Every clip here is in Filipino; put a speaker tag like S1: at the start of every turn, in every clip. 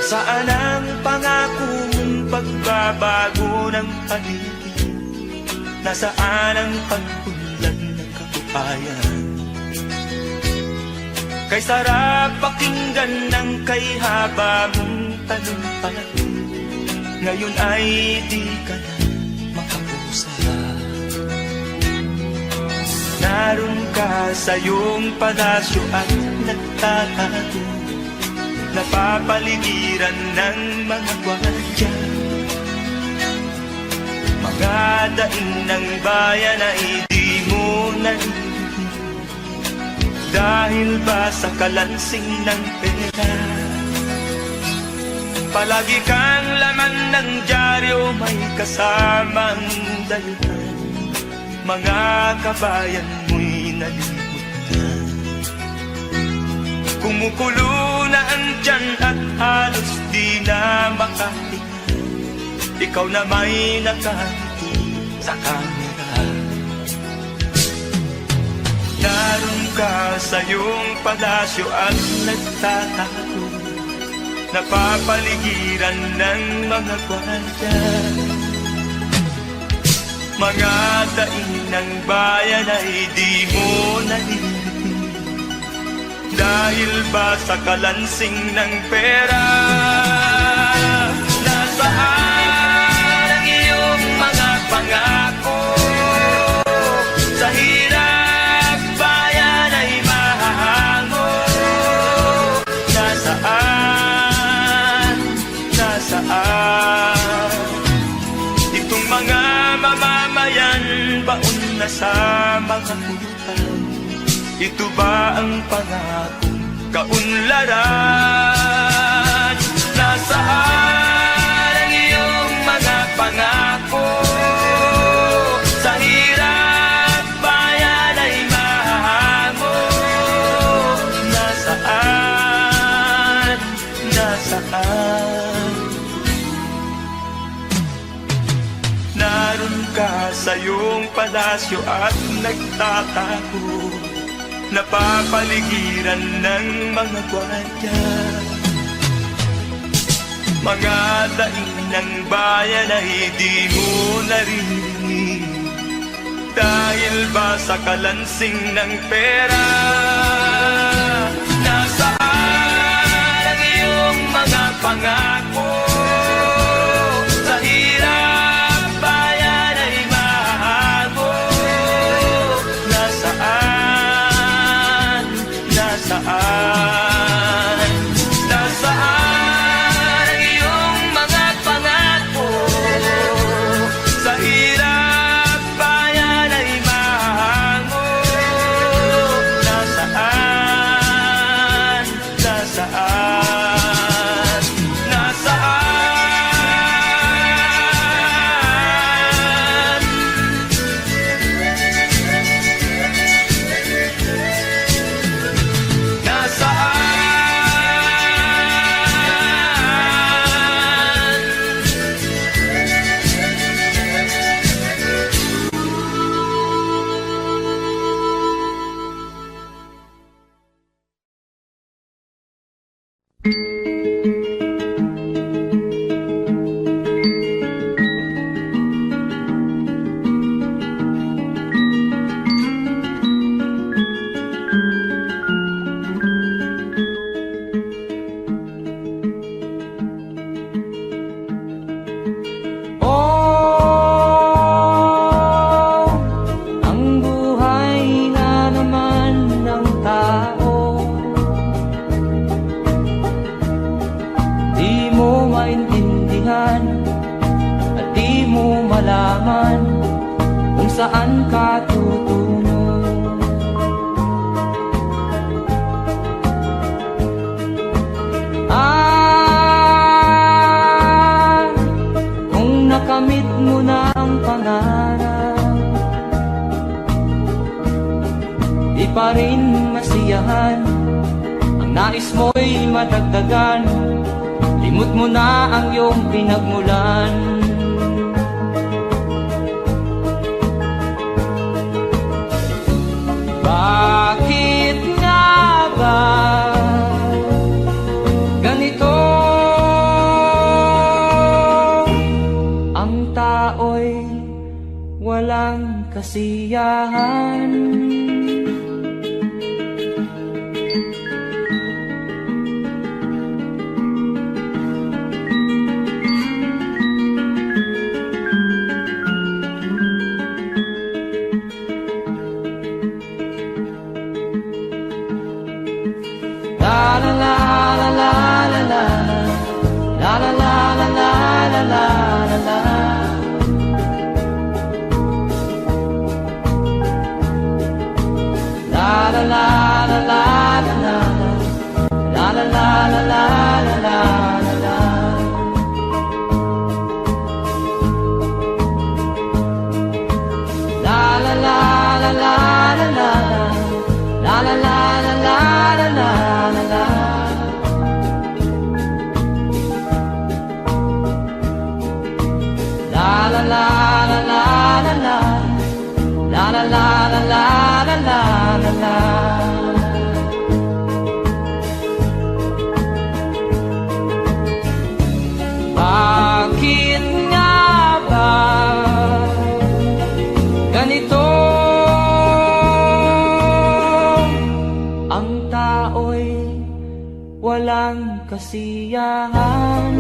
S1: Saan ang pangako mong pagbabago ng paligid? Nasaan ang pag-unlad ng kabuhayan? Kay sarap pakinggan ng kay haba mong talumpati, ngayon ay di ka na makapusa. Naroon ka sa iyong palasyo at nagtatago, napapaligiran ng mga gwardiya. Mga daing ng bayan ay di mo narinig, dahil ba sa kalansing ng pera? Palagi kang laman ng dyaryo, may kasamang daluhan. Mga kabayan mo'y nalimutan. Kumukulo na ang tiyan at halos di na makahinga. Ikaw na may nakangiti sa kamera. Naroon ka sa iyong palasyo at nagtatago, napapaligiran ng mga gwardiya. Mga daing ng bayan ay di mo narinig, dahil ba sa kalansing ng pera? Nasaan ang iyong mga pangako? Sa hirap bayan ay mahahango. Nasaan? Nasaan? Itong mga mamamayan, baon na sa mga utang. Ito ba ang pangakong kaunlaran? Nasaan ang iyong mga pangako? Sa hirap bayan ay mahahango. Nasaan? Nasaan? Naroon ka sa iyong palasyo at nagtatago, napapaligiran ng mga gwardiya. Mga daing ng bayan ay di mo narinig, dahil ba sa kalansing ng pera? Nasaan ang iyong mga pangako? Sa hirap bayan ay mahahango. Nasaan? Nasaan? Nasaan ang iyong mga pangako? Sa hirap bayan ay mahahango. Nasaan? Nasaan? Nasaan? At di mo malaman kung saan ka tutungo. Kung nakamit mo na ang pangarap, di pa rin masiyahan. Ang nais mo'y madagdagan, limot mo na ang iyong pinagmulan. Bakit nga ba ganito
S2: kasiyahan. La la la la la la la la la la la la la la la. La la la la la la la la la la la la la la. La la la la la la la la la la la la la la. La la la la la la la la la la la la la la. Bakit nga ba ganito? Ang tao'y walang kasiyahan.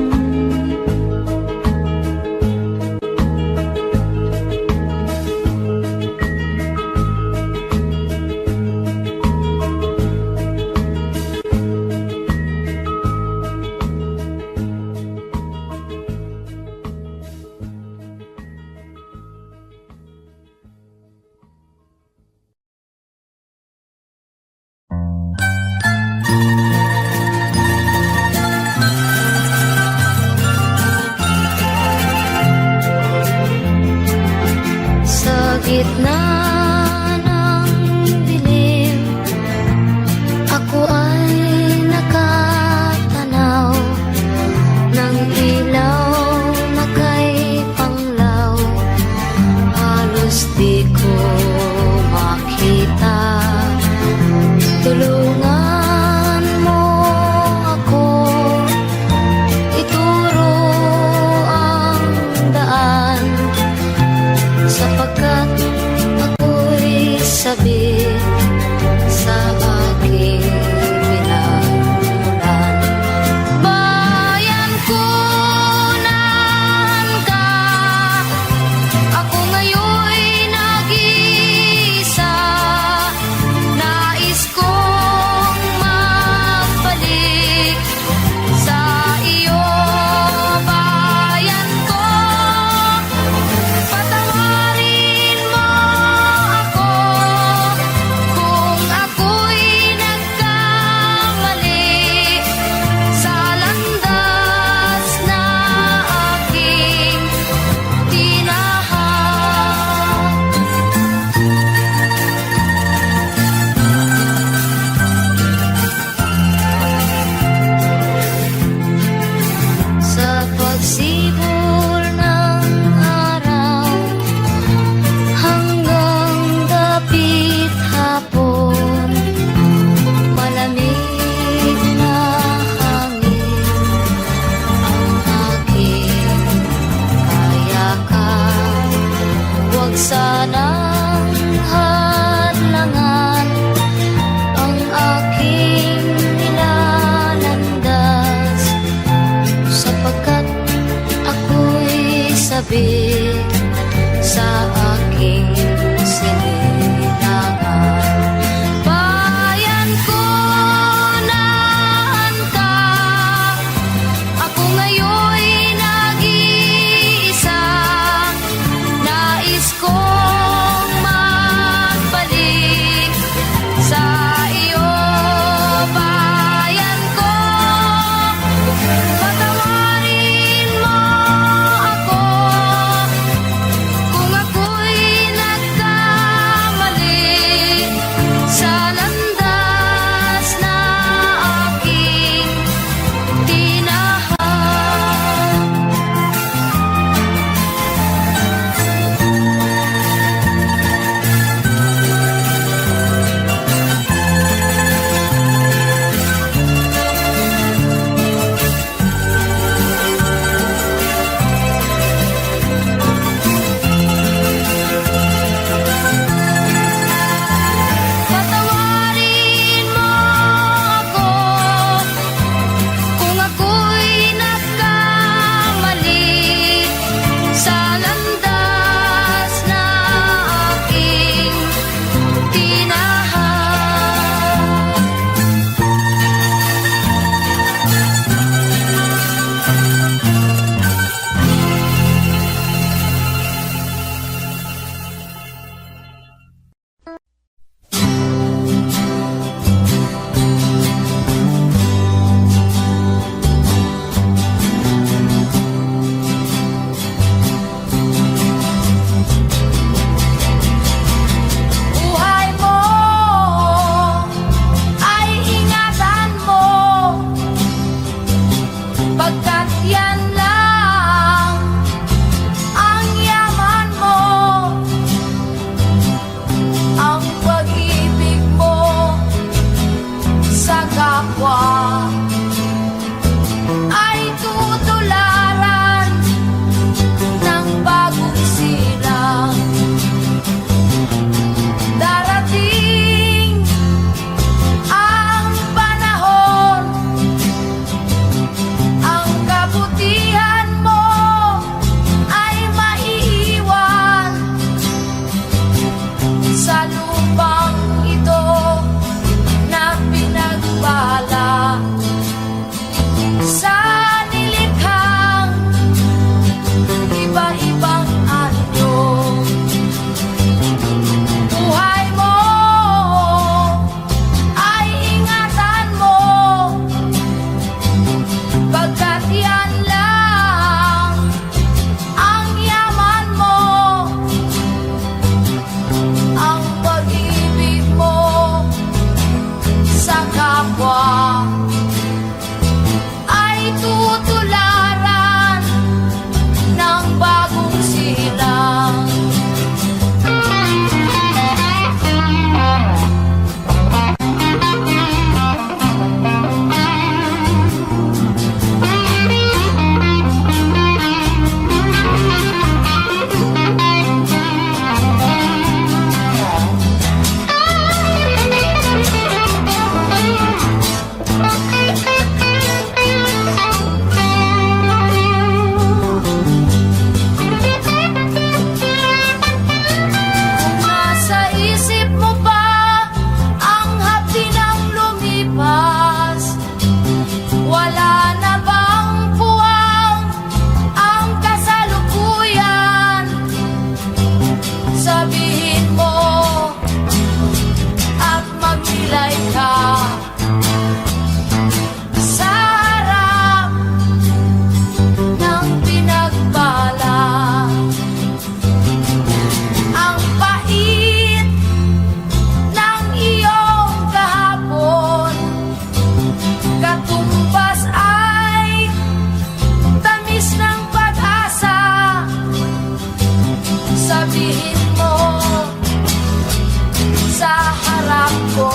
S3: pangarap ko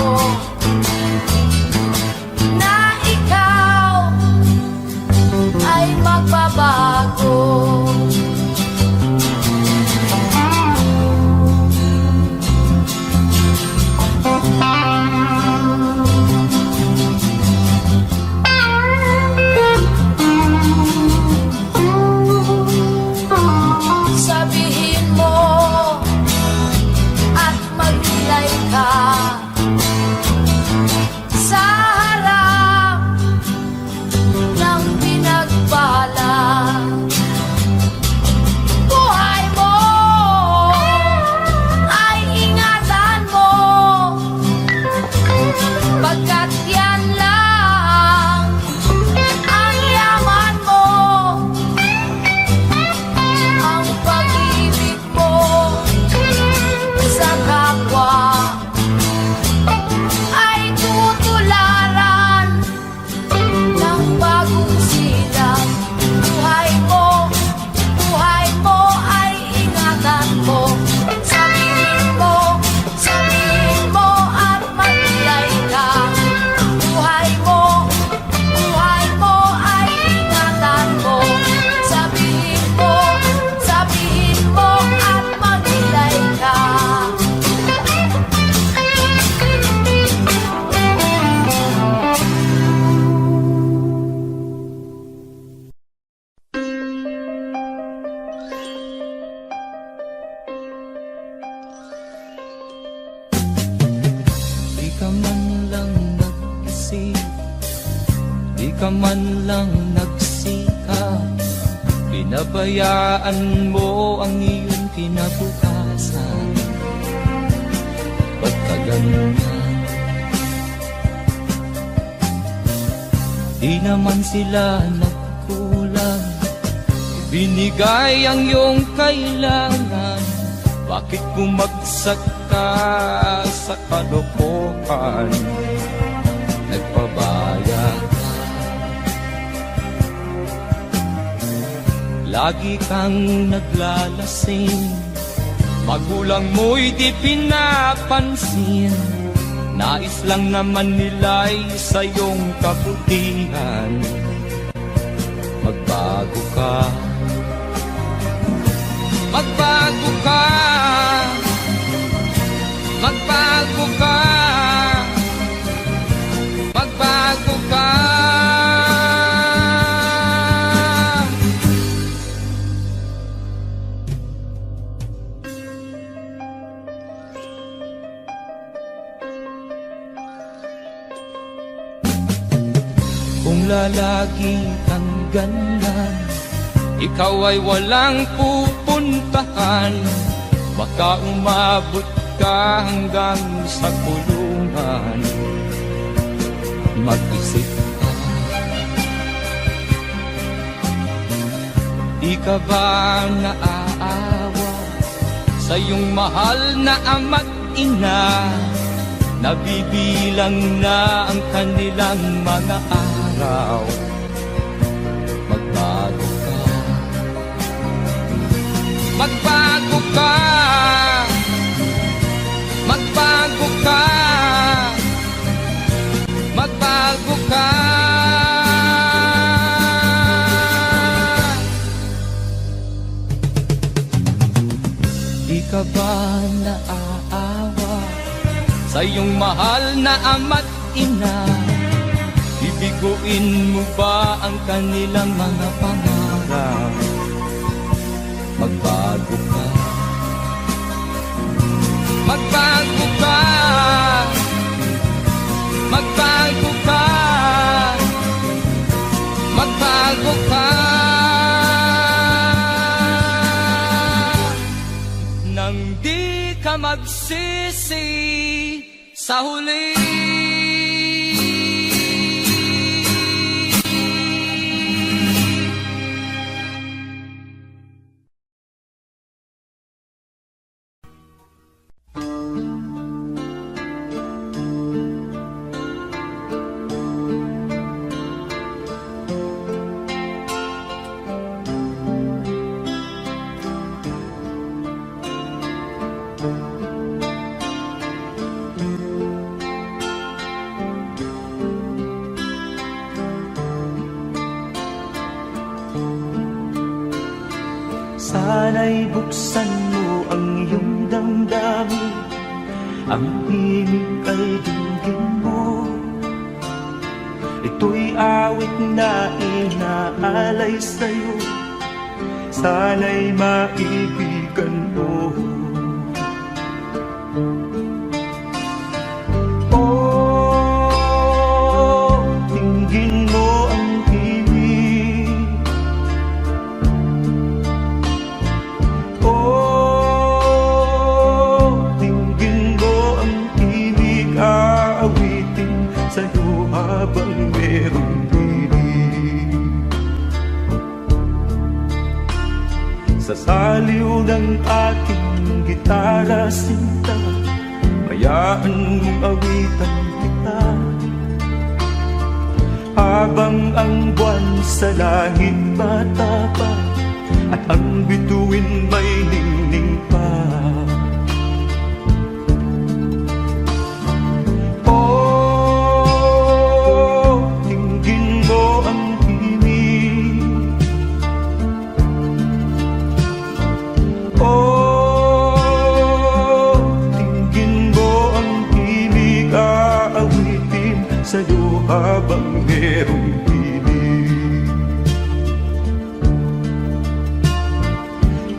S3: na ikaw ay magbabago. Sabihin mo at maglilay ka sa harap ng pinagbala. Buhay mo ay ingatan mo, pagkat yan lang ang yaman mo. Ang pag-ibig mo sa kapwa ay tutularan ng bagong silang. Buhay mo ay ingatan mo. Sabihin mo at maglilay ka. Buhay mo ay ingatan mo. Sabihin mo at maglilay ka.
S2: Di ka man lang nag-isip, di ka man lang nagsikap, pinabayaan mo ang iyong kinabukasan. Ba't ka ganyan? Di naman sila nagkulang, binigay ang iyong kailangan. Bakit bumagsak ka sa kalokohan? Nagpabaya ka, lagi kang naglalasing, magulang mo'y di pinapansin. Nais lang naman nila'y sa iyong kabutihan. Magbago ka, magbago ka, magbago ka, magbago ka. Kung lalagi kang ganyan, ikaw ay walang pupuntahan. Baka umabot ka hanggang sa kulungan. Mag-isip ka, di ka ba naaawa sa iyong mahal na ama't ina? Nabibilang na ang kanilang mga araw. Magbago ka, magbago ka, magbago ka, magbago ka. Di ka ba naaawa sa iyong mahal na ama't ina? Bibiguin mo ba ang kanilang mga pangarap? Magbago ka, magbago ka, magbago ka, magbago ka. Nang di ka magsisi sa huli.
S1: Sana'y buksan mo ang iyong damdamin, ang himig ay dinggin mo. Ito'y awit na inaalay sa'yo, sana'y maibigan mo. Oh, dinggin mo ang himig. Oh, dinggin mo ang himig, aawitin sa'yo habang merong himig. Sa saliw ng aking gitara sinta, hayaan mong awitan kita, habang ang buwan sa langit matapa at ang bituin may ningning pa. Oh, dinggin mo ang himig. Oh, dinggin mo ang himig, aawitin sa'yo habang merong himig.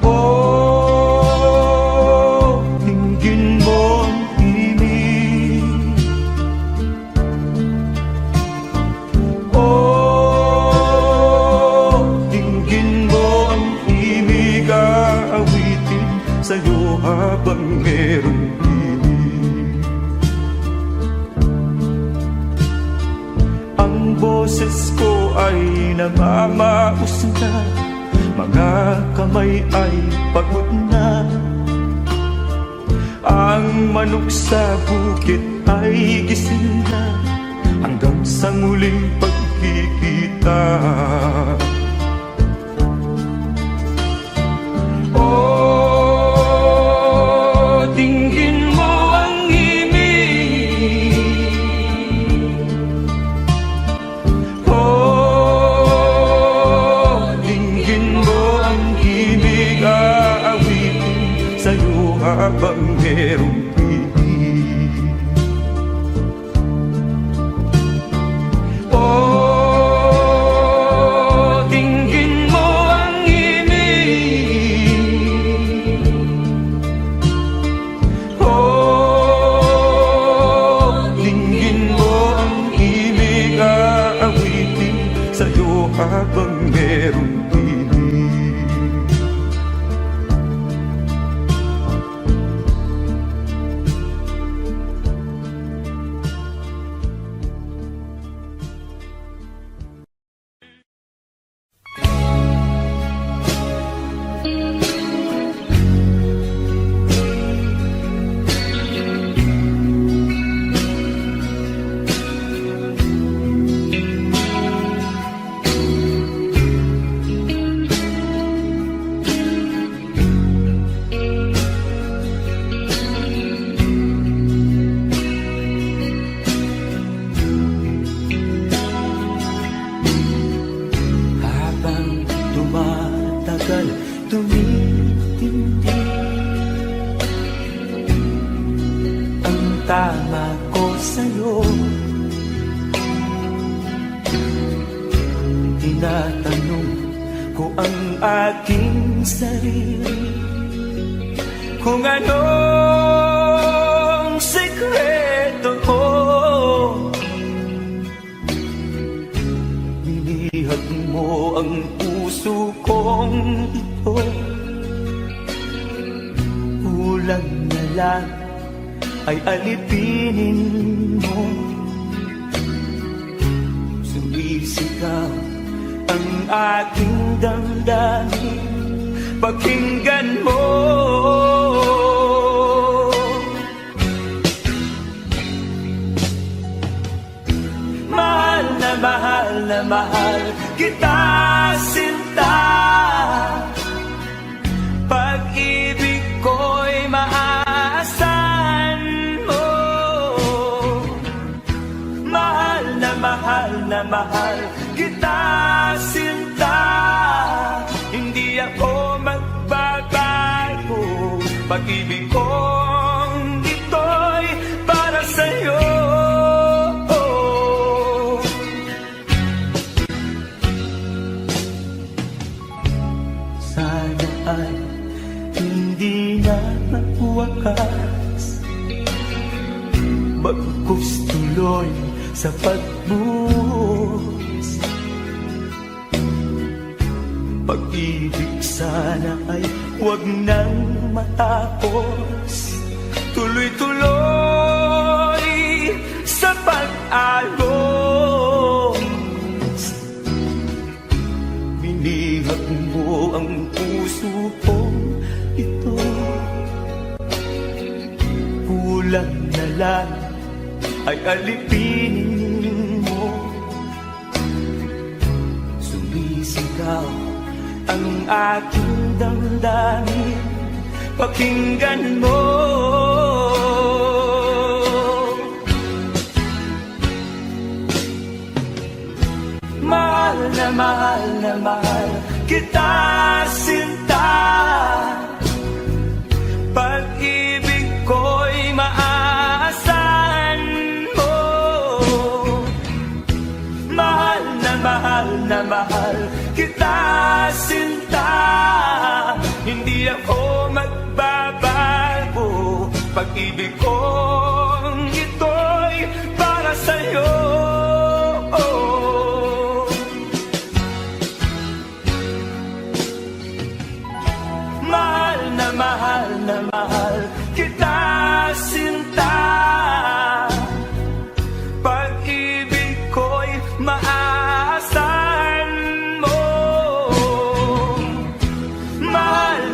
S1: Oh, dinggin mo ang himig. Oh, dinggin mo ang himig, aawitin sa'yo habang merong himig. Ang boses ko ay namamaos na, mga kamay ay pagod na. Ang manok sa bukid ay gising na, hanggang sa muling pagkikita. Oh, dinggin mo ang himig. Oh, dinggin mo ang himig, aawitin sa'yo habang merong himig. Oh, dinggin mo ang himig. Oh, dinggin mo ang himig, aawitin sa'yo habang merong himig. Habang tumatagal, tumitindi ang tama ko sa'yo. Tinatanong ko ang aking sarili kung anong sekreto ko. Nilihag mo ang puso kong ito, kulang na lang ay alipinin mo. Sumisigaw ang aking damdamin, pakinggan mo. Mahal na mahal na mahal kita, sinta. Pag-ibig ko'y maaasahan mo. Mahal na mahal na mahal kita, sinta. Hindi ako magbabago. Pag-ibig kong ito'y para sa'yo. Sana ay hindi na magwakas, bagkus tuloy sa pagbuhos. Pag-ibig sana ay huwag nang matapos, tuloy-tuloy sa pag-agos. Binihag mo ang puso kong ito, kulang na lang ay alipinin mo. Sumisigaw ang aking damdamin, pakinggan mo. Mahal na mahal na mahal kita, sinta. Pag-ibig ko'y maaasahan mo. Mahal na mahal na mahal kita, sinta. Hindi ako magbabago. Pag-ibig kong ito'y para sa'yo. Mahal na mahal kita, sinta. Pag-ibig ko'y maaasahan mo. Mahal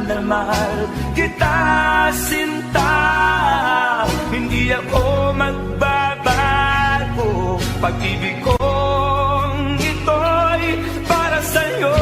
S1: na mahal kita, sinta. Hindi ako magbabago. Pag-ibig kong ito'y para sa'yo.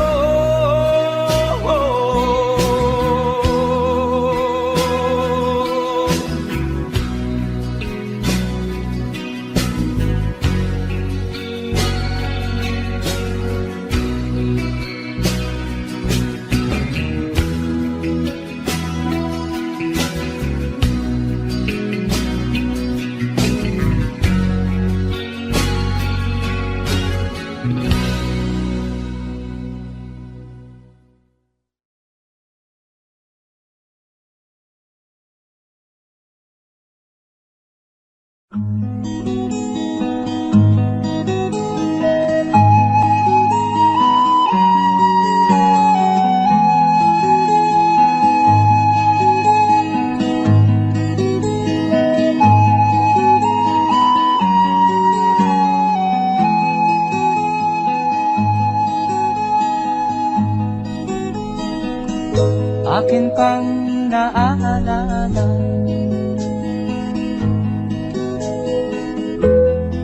S2: Akin pang naaalala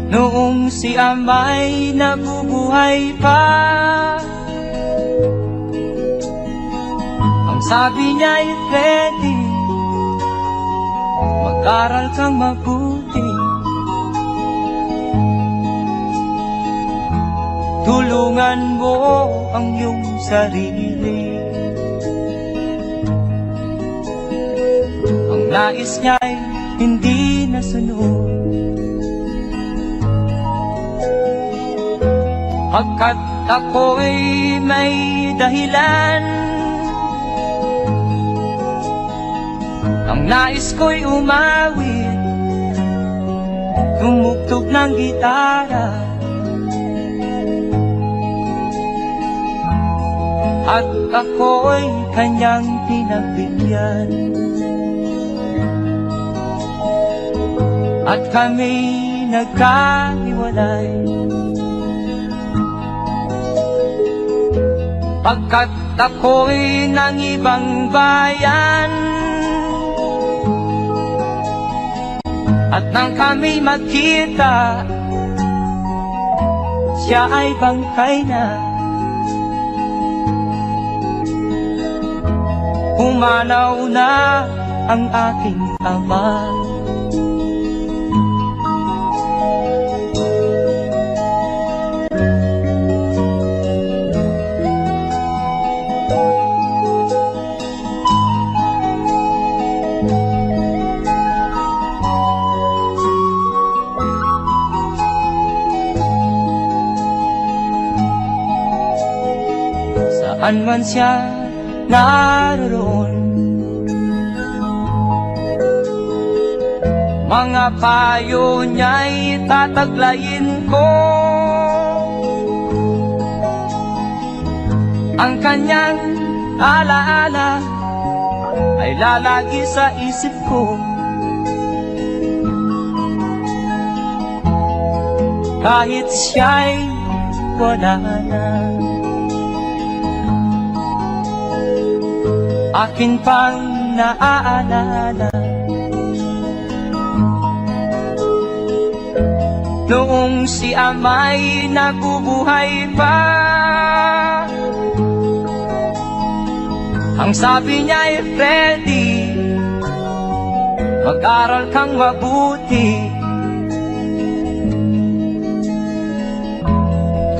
S2: noong si Amay nabubuhay pa. Ang sabi niya'y ready, mag-aral kang mabuti, tulungan mo ang iyong sarili. Ang nais niya'y hindi nasunod, pagkat ako'y may dahilan. Ang nais ko'y umawit, tumugtog ng gitara, at ako'y kanyang pinagbigyan. At kami nagkahiwalay, pagkat ako'y ng ibang bayan. At nang kami magkita, siya ay bangkay na. Pumanaw na ang aking ama. saan man siya naroon. Mga payo niya'y tataglayin ko, ang kanyang alaala ay lalagi sa isip ko. Kahit siya'y wala na, akin pang naaalala noong si ama'y nabubuhay pa. Ang sabi niya'y Freddy, mag-aral kang mabuti,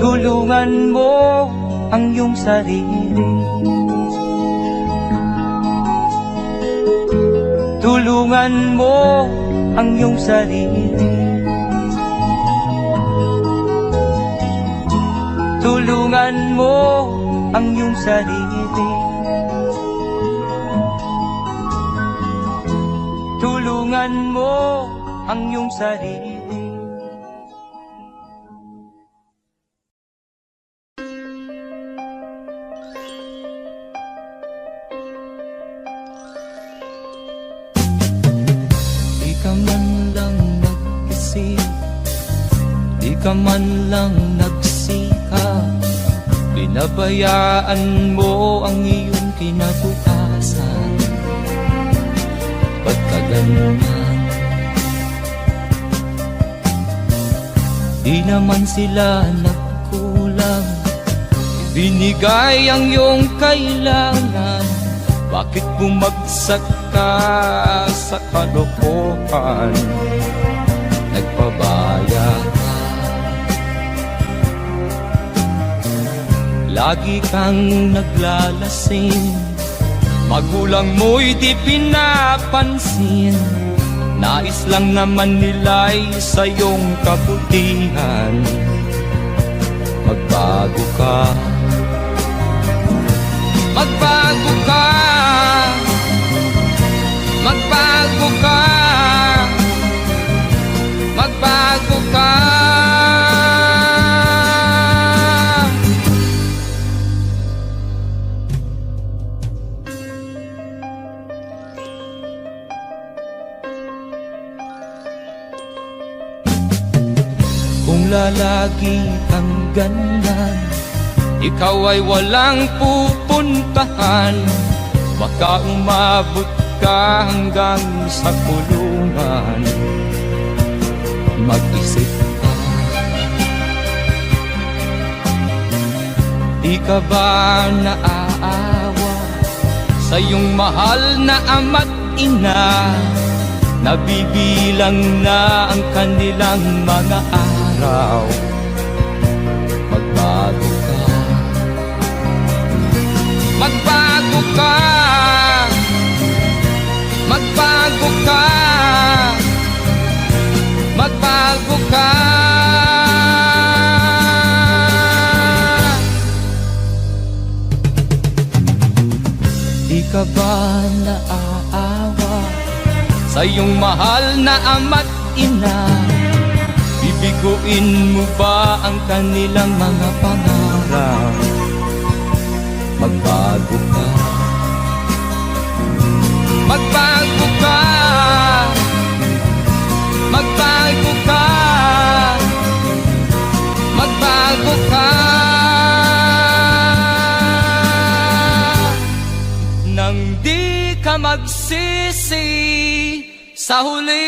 S2: tulungan mo ang iyong sarili, tulungan mo ang iyong sarili, tulungan mo ang iyong sarili, tulungan mo ang iyong sarili. Di ka man lang nag-isip, di ka man lang nagsikap, pinabayaan mo ang iyong kinabukasan. Ba't ka ganyan? Di naman sila nagkulang, binigay ang iyong kailangan. Bakit bumagsak ka sa kalokohan? Nagpabaya ka, lagi kang naglalasing, magulang mo'y di pinapansin. Nais lang naman nila'y sa iyong kabutihan. Magbago ka, magbago ka, magbago ka, magbago ka. Kung lalagi kang ganyan, ikaw ay walang pupuntahan. Baka umabot ka hanggang sa kulungan. Mag-isip ka, di ka ba naaawa sa iyong mahal na ama't ina? Nabibilang na ang kanilang mga araw. Magbago ka, magbago ka, magbago ka, magbago ka. Di ka ba naaawa sa iyong mahal na ama't ina? Bibiguin mo ba ang kanilang mga pangarap? Magbago ka, magbago ka, magbago ka, magbago ka. Nang di ka magsisi sa huli.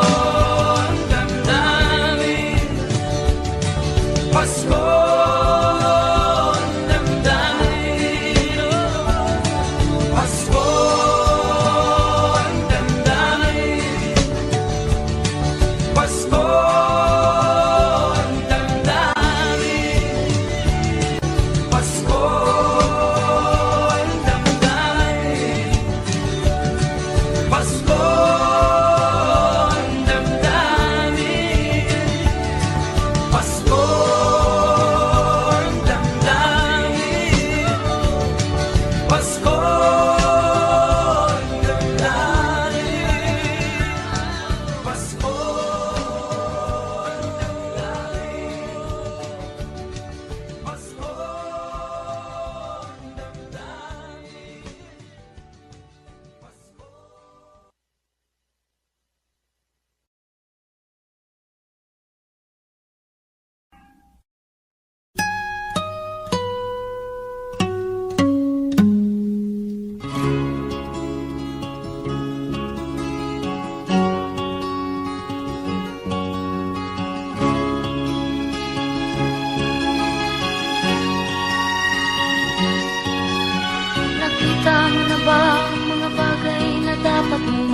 S1: ko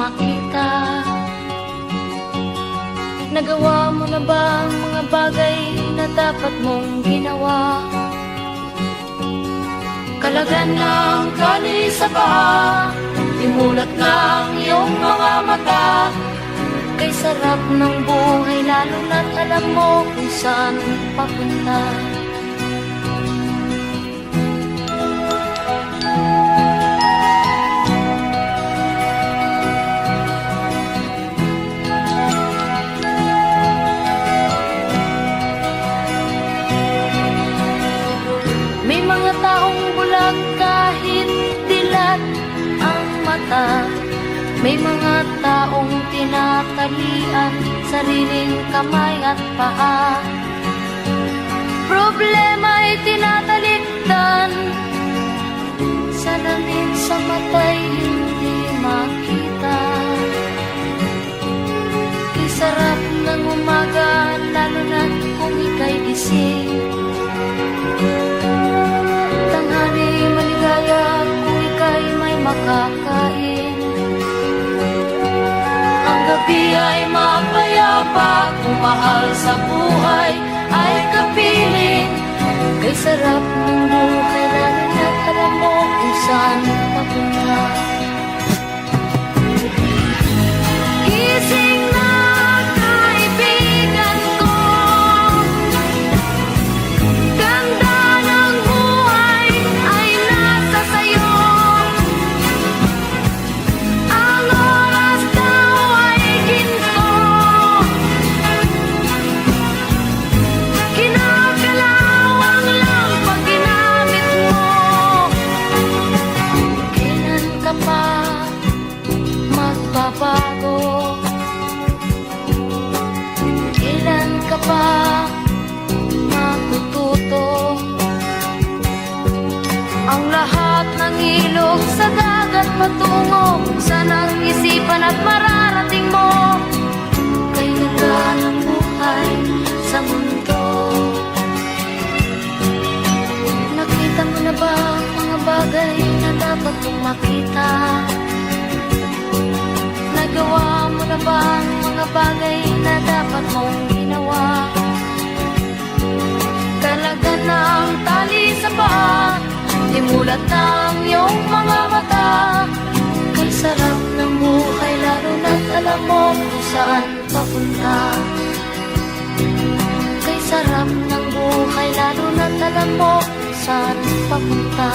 S3: makita. Nagawa mo na ba ang mga bagay na dapat mong ginawa? Kalagan ng tali sa paa, imulat ng iyong mga mata. Kay sarap ng buhay lalo na't alam mo kung saan papunta. May mga taong bulag kahit dilat ang mata. May mga taong tinatalian sariling kamay at paa. Problema'y tinatalikdan, salamin sa mata'y hindi makita. Isarap ng umaga lalo na kung ika'y gising. Tanghali maligaya kung ika'y may makakain. Ang gabi ay mapayapa kung mahal sa buhay ay kapiling. Kay sarap ng buhay lalo na't alam mo kung saan papunta. Gising na kaibigan ko, ganda ng buhay ay nasa sayo. Ang oras daw ay ginto, kinakalawang lang pag ginamit mo. Kailan ka pa magbabago? Kailan ka pa matututo? Ang lahat ng ilog sa dagat patungo, saan ang isipan at mararating mo? Kay ganda ng buhay sa mundo. Nakita mo na ba ang mga bagay na dapat mong makita? Nagawa mo na ba ang mga bagay na dapat mong ginawa? Kalagan ng tali sa paa, imulat ng iyong mga mata. Kay sarap ng buhay lalo na't alam mo kung saan papunta. Kay sarap ng buhay lalo na't alam mo kung saan papunta.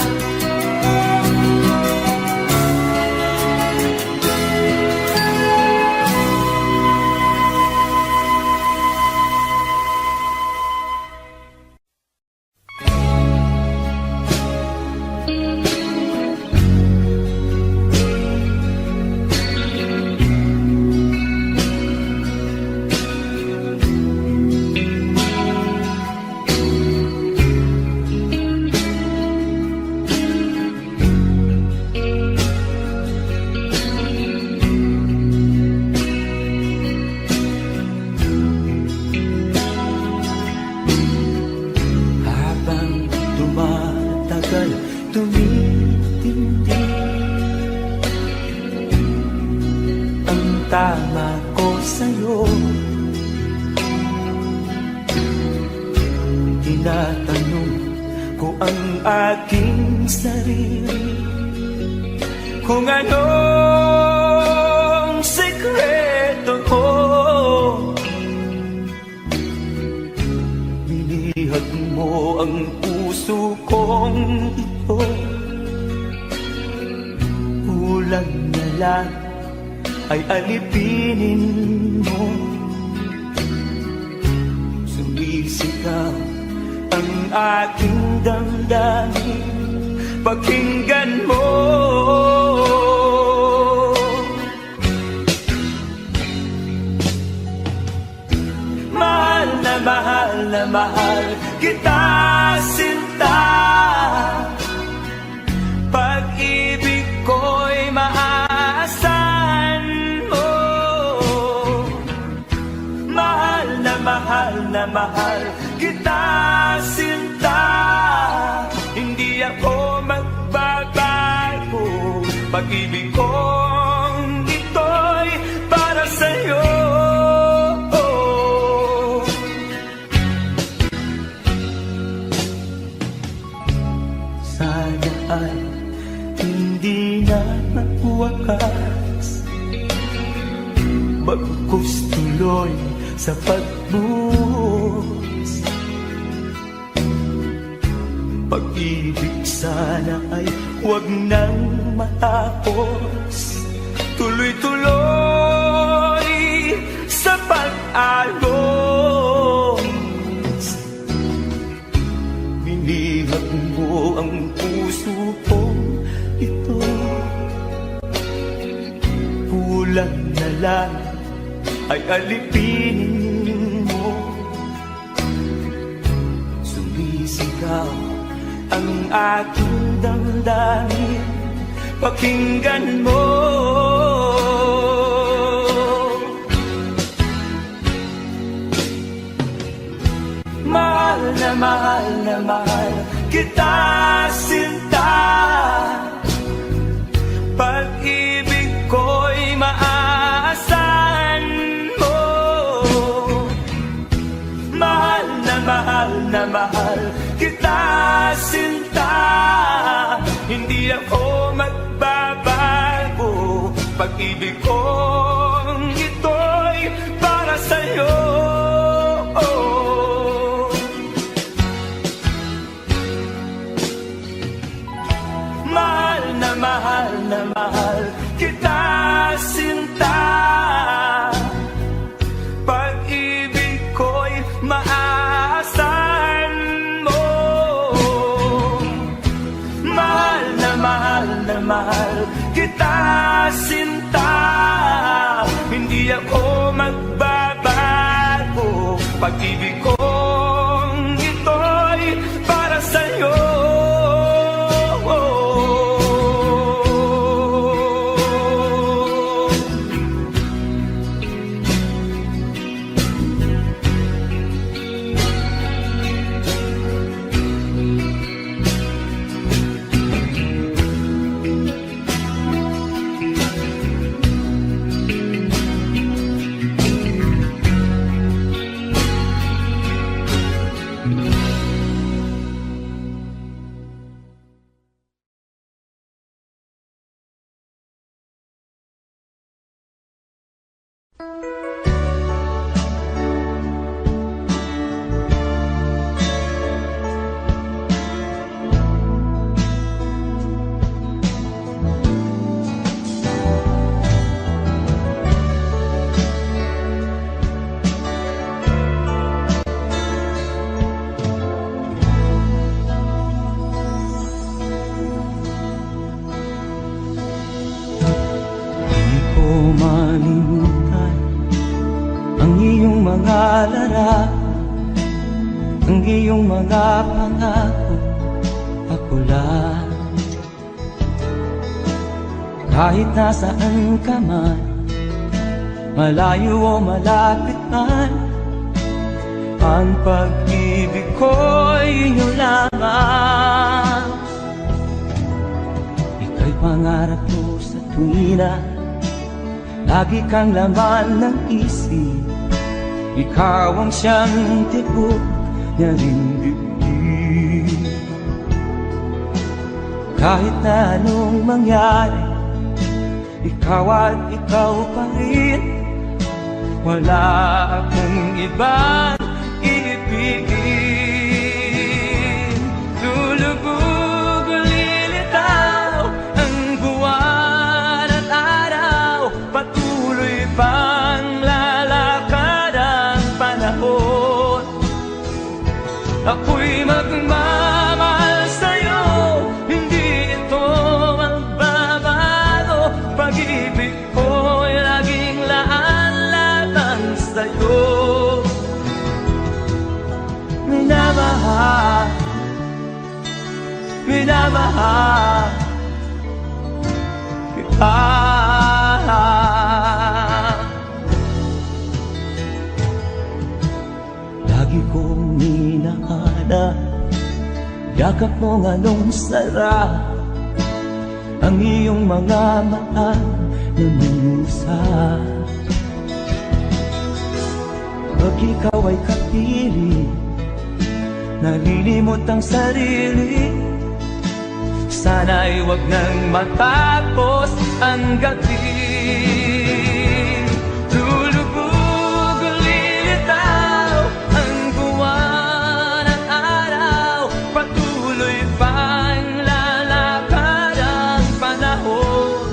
S1: Habang tumatagal, tumitindi ang tama ko sa'yo. Tinatanong ko ang aking sarili kung anong sekreto ko. Binihag mo ang puso kong ito, kulang na lang ay alipinin mo. Sumisigaw ang aking damdamin, pakinggan mo. Mahal na mahal na mahal kita, sinta. Pag-ibig ko'y maaasahan mo. Mahal na mahal kita, sinta. Hindi ako magbabago. Pag-ibig kong ito na ay hindi na magwakas, bagkus tuloy sa pagbuhos. Pag-ibig sana ay huwag nang matapos, tuloy-tuloy sa pag-alos. Binihag mo ang puso ko ito, kulang na lang ay alipinin mo. Sumisigaw ang aking damdamin, pakinggan mo. Mahal na mahal na mahal kita, sinta. Pag-ibig ko'y maaasahan mo. Mahal na mahal kita, sinta. Hindi ako magbabago. Pag-ibig kong ito'y para sa'yo. Mahal na mahal kita, sinta. Pag-ibig ko'y maaasahan mo. Mahal na mahal kita, sinta. Hindi ako magbabago. Pag-ibig kong ito'y para sa'yo. Malimutan ang iyong mga larawan, ang iyong mga pangako, ako lang. Kahit nasaan ka man, malayo o malapit man, ang pag-ibig ko'y iyo lamang. Ika'y pangarap ko sa tuwina, lagi kang laman ng isip. Ikaw ang siyang tibok niya ring dibdib. Kahit na anong mangyari, ikaw at ikaw pa rin. Wala akong ibang iibigin. Lulubog o lilitaw ang buwan at araw, patuloy pang lalakad ang panahon. Ako'y magmamahal sa'yo, hindi ito magbabago. Pag-ibig ko'y laging laan-latang sa'yo. Minamahal, minamahal kita. Lagi kong minahana, yakap mong anong sarap, ang iyong mga mata na musa. Pag ikaw ay kapiling, nalilimot ang sarili, Sana'y wag nang matapos ang gabi. Lulubog, lilitaw ang buwan at araw. Patuloy pang lalakad ang panahon.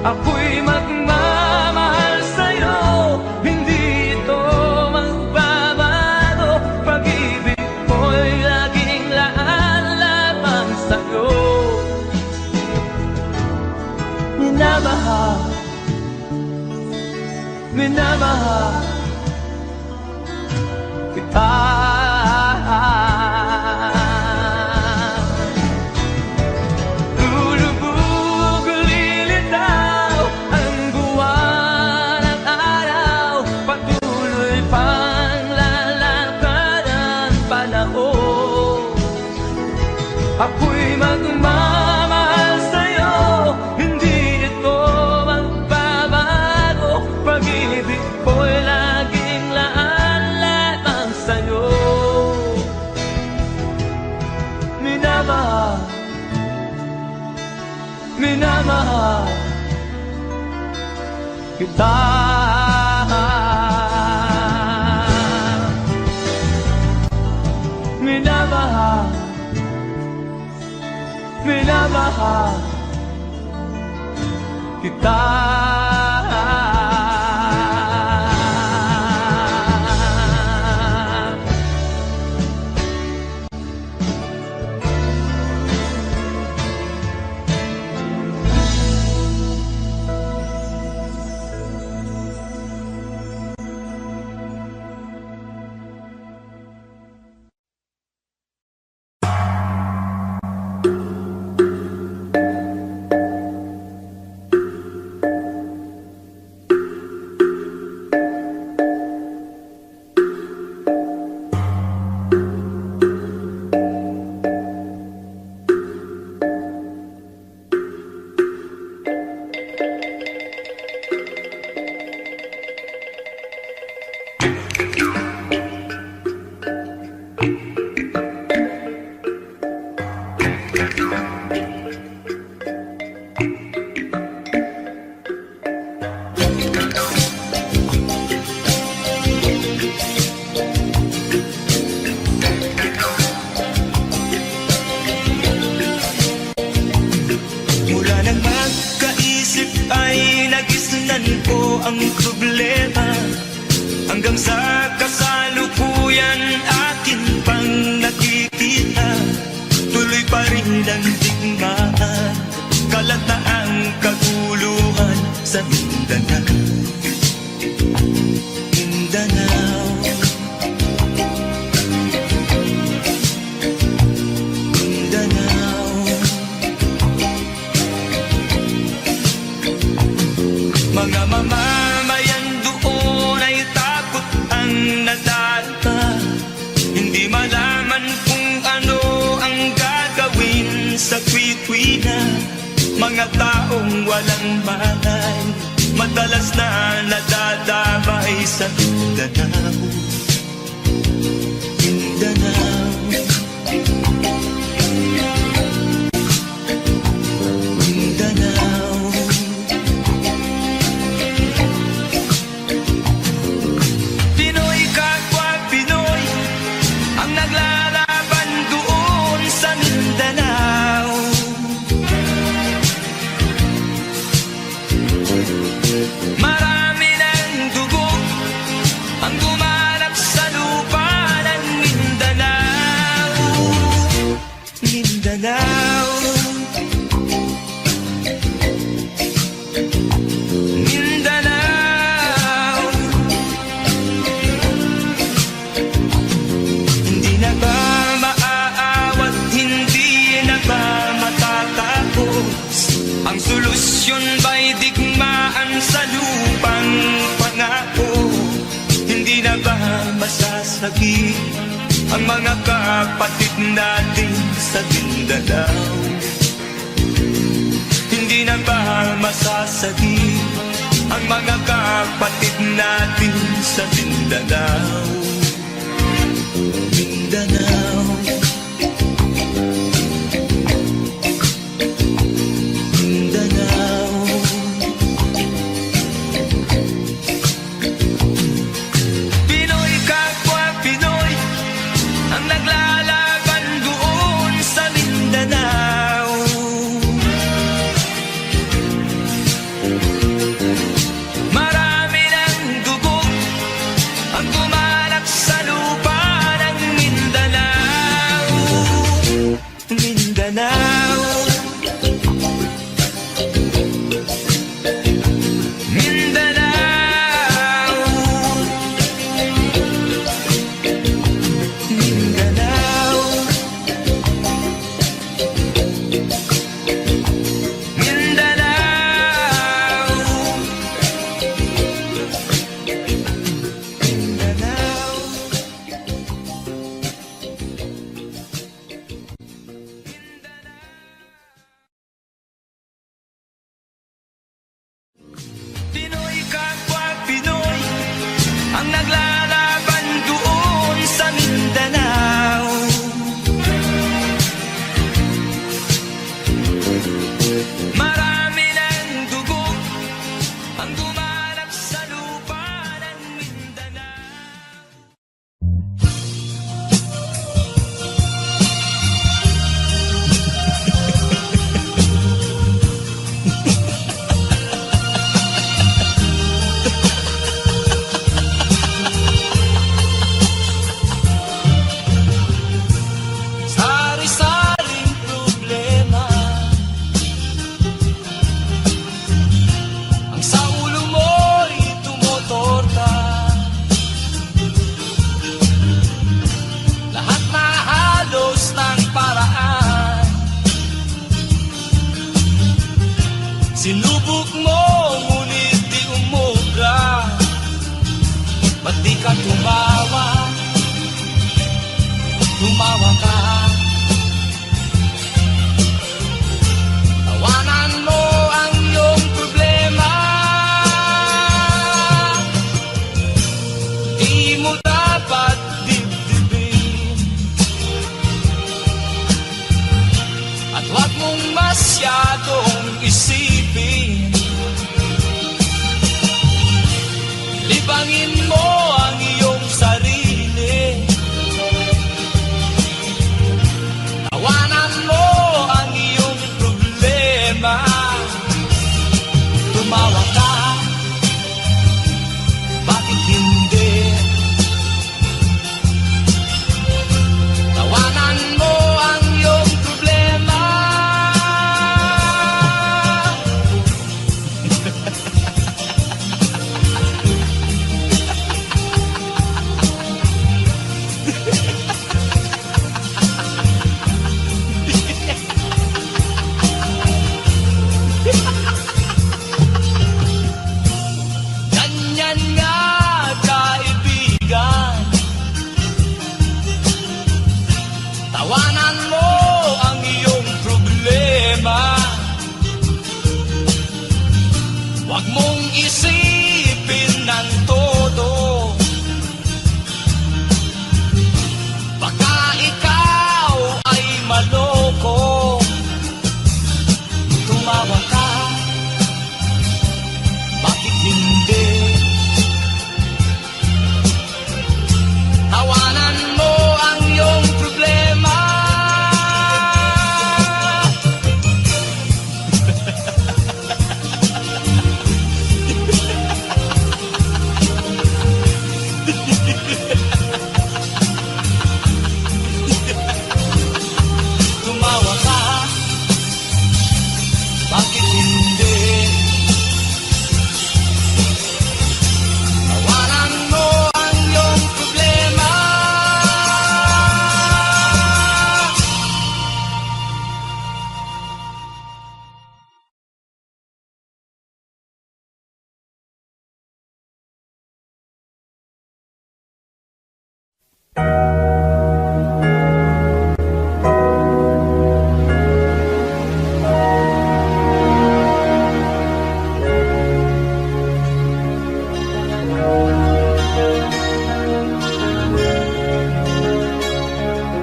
S1: Ako'y magmamahal sa'yo, hindi ito magbabago. Pag-ibig ko'y laging laan lamang sa'yo. Minamahal, minamahal kita. Lulubog, lilitaw ang buwan at araw. Patuloy pang lalakad ang panahon. Ako'y magmamahal sa'yo, hindi ito magbabago. Pag-ibig ko'y laging laan lamang sa'yo. Minamahal, minamahal kita. Minamahal, minamahal kita. Mula nang magkaisip ay nagisnan ko ang problema. Hanggang sa kasalukuyan akin pang nakikita. Tuloy pa rin ang digmaan, kalataang kaguluhan sa Mindanao. Mindanao, Mindanao. Mga mamamayan doon ay takot ang nadarama. Hindi malaman kung ano ang gagawin sa kwitwina. Mga taong walang malay, madalas na nadadamay sa Mindanao. Mindanao, Mindanao. Pinoy kapwa Pinoy ang naglalaban doon sa Mindanao. Marami ng dugo ang gumanap sa lupa ng Mindanao. Mindanao, Mindanao. Hindi na ba maaawat, hindi na ba matatapos? Ang solusyon ba'y digmaan sa lupang pangako? Hindi na ba masasagi ang mga kapatid natin sa Mindanao? Hindi na ba masasagi ang mga kapatid natin sa Mindanao? Mindanao, Mindanao, Mindanao, Mindanao, Pinoy kapwa Pinoy ang naglalaban doon sa Mindanao. Marami ng dugo ang dumalak sa lupa ng Mindanao. Sari-saring problema ang sa ulo mo'y tumutorta. Lahat na halos ng paraan sinubok mo, ngunit di umubra. Ba't di ka tumawa? Tumawa ka. Tawanan mo ang iyong problema. Di mo dapat dibdibin, at huwag mong masyadong isipin. Libangin mo ang iyong sarili. Tawanan mo ang iyong problema. Tumawa ka, bakit hindi? Tawanan mo ang iyong problema. Ganyan nga, kaibigan. Tawanan mo ang iyong problema. Huwag mong isipin ng todo. Baka ikaw ay maloko. Tumawa ka, bakit hindi? Tawanan mo ang iyong problema. Tumawa ka, bakit hindi? Tawanan mo ang iyong problema.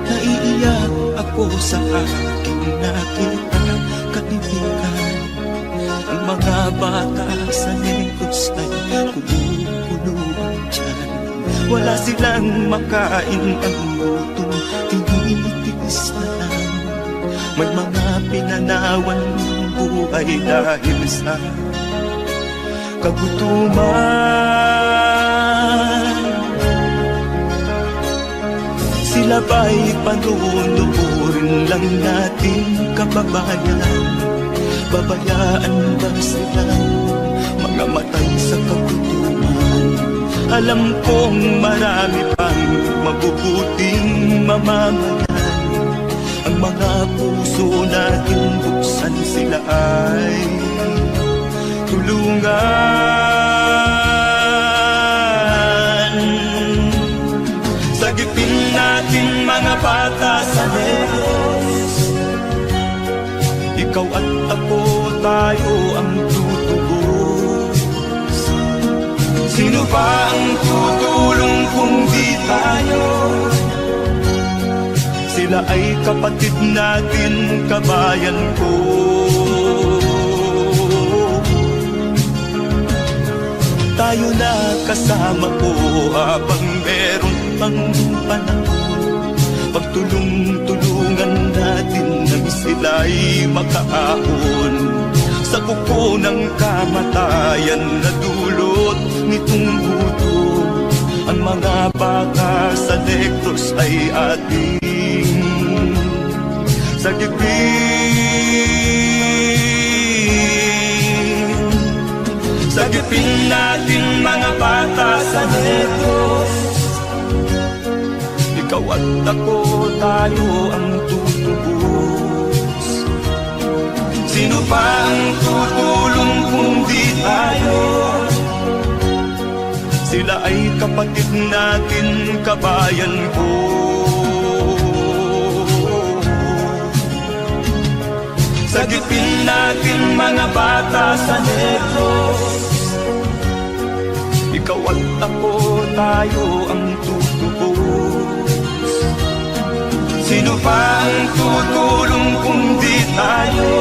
S1: Naiiyak ako sa aking nakita, kaibigan. Ang mga bata sa Negros ay kumukulong dyan. Wala silang makain, ang gutom tinitiis na lang. May mga pinanawan ng buhay dahil sa kagutuman. Sila ba'y panunuorin Yun lang nating kababayan. Babayaan ba silang mga matay sa kagutuman? Alam kong marami pang mabubuting mamamayan. Ang mga puso natin buksan sila ay tulungan. Sagipin natin mga bata sa negros. Ikaw at ako, tayo ang tutubos. Sino ba ang tutulong kung di tayo? Sila ay kapatid natin, kabayan ko. Tayo na kasama ko habang meron pang panahon. Pagtulong-tulungan natin nang sila'y makaahon sa kuko ng kamatayan na dulot nitong gutom. Ang mga bata sa negros ay ating sagipin. Sagipin natin mga bata sa negros. Ikaw at ako, tayo ang tutubos. Sino pa ang tutulong kung di tayo? Sila ay kapatid natin, kabayan ko. Sagipin natin mga bata sa negros. Ikaw at ako, tayo ang tutubos. Sino pa ang tutulong kung di tayo?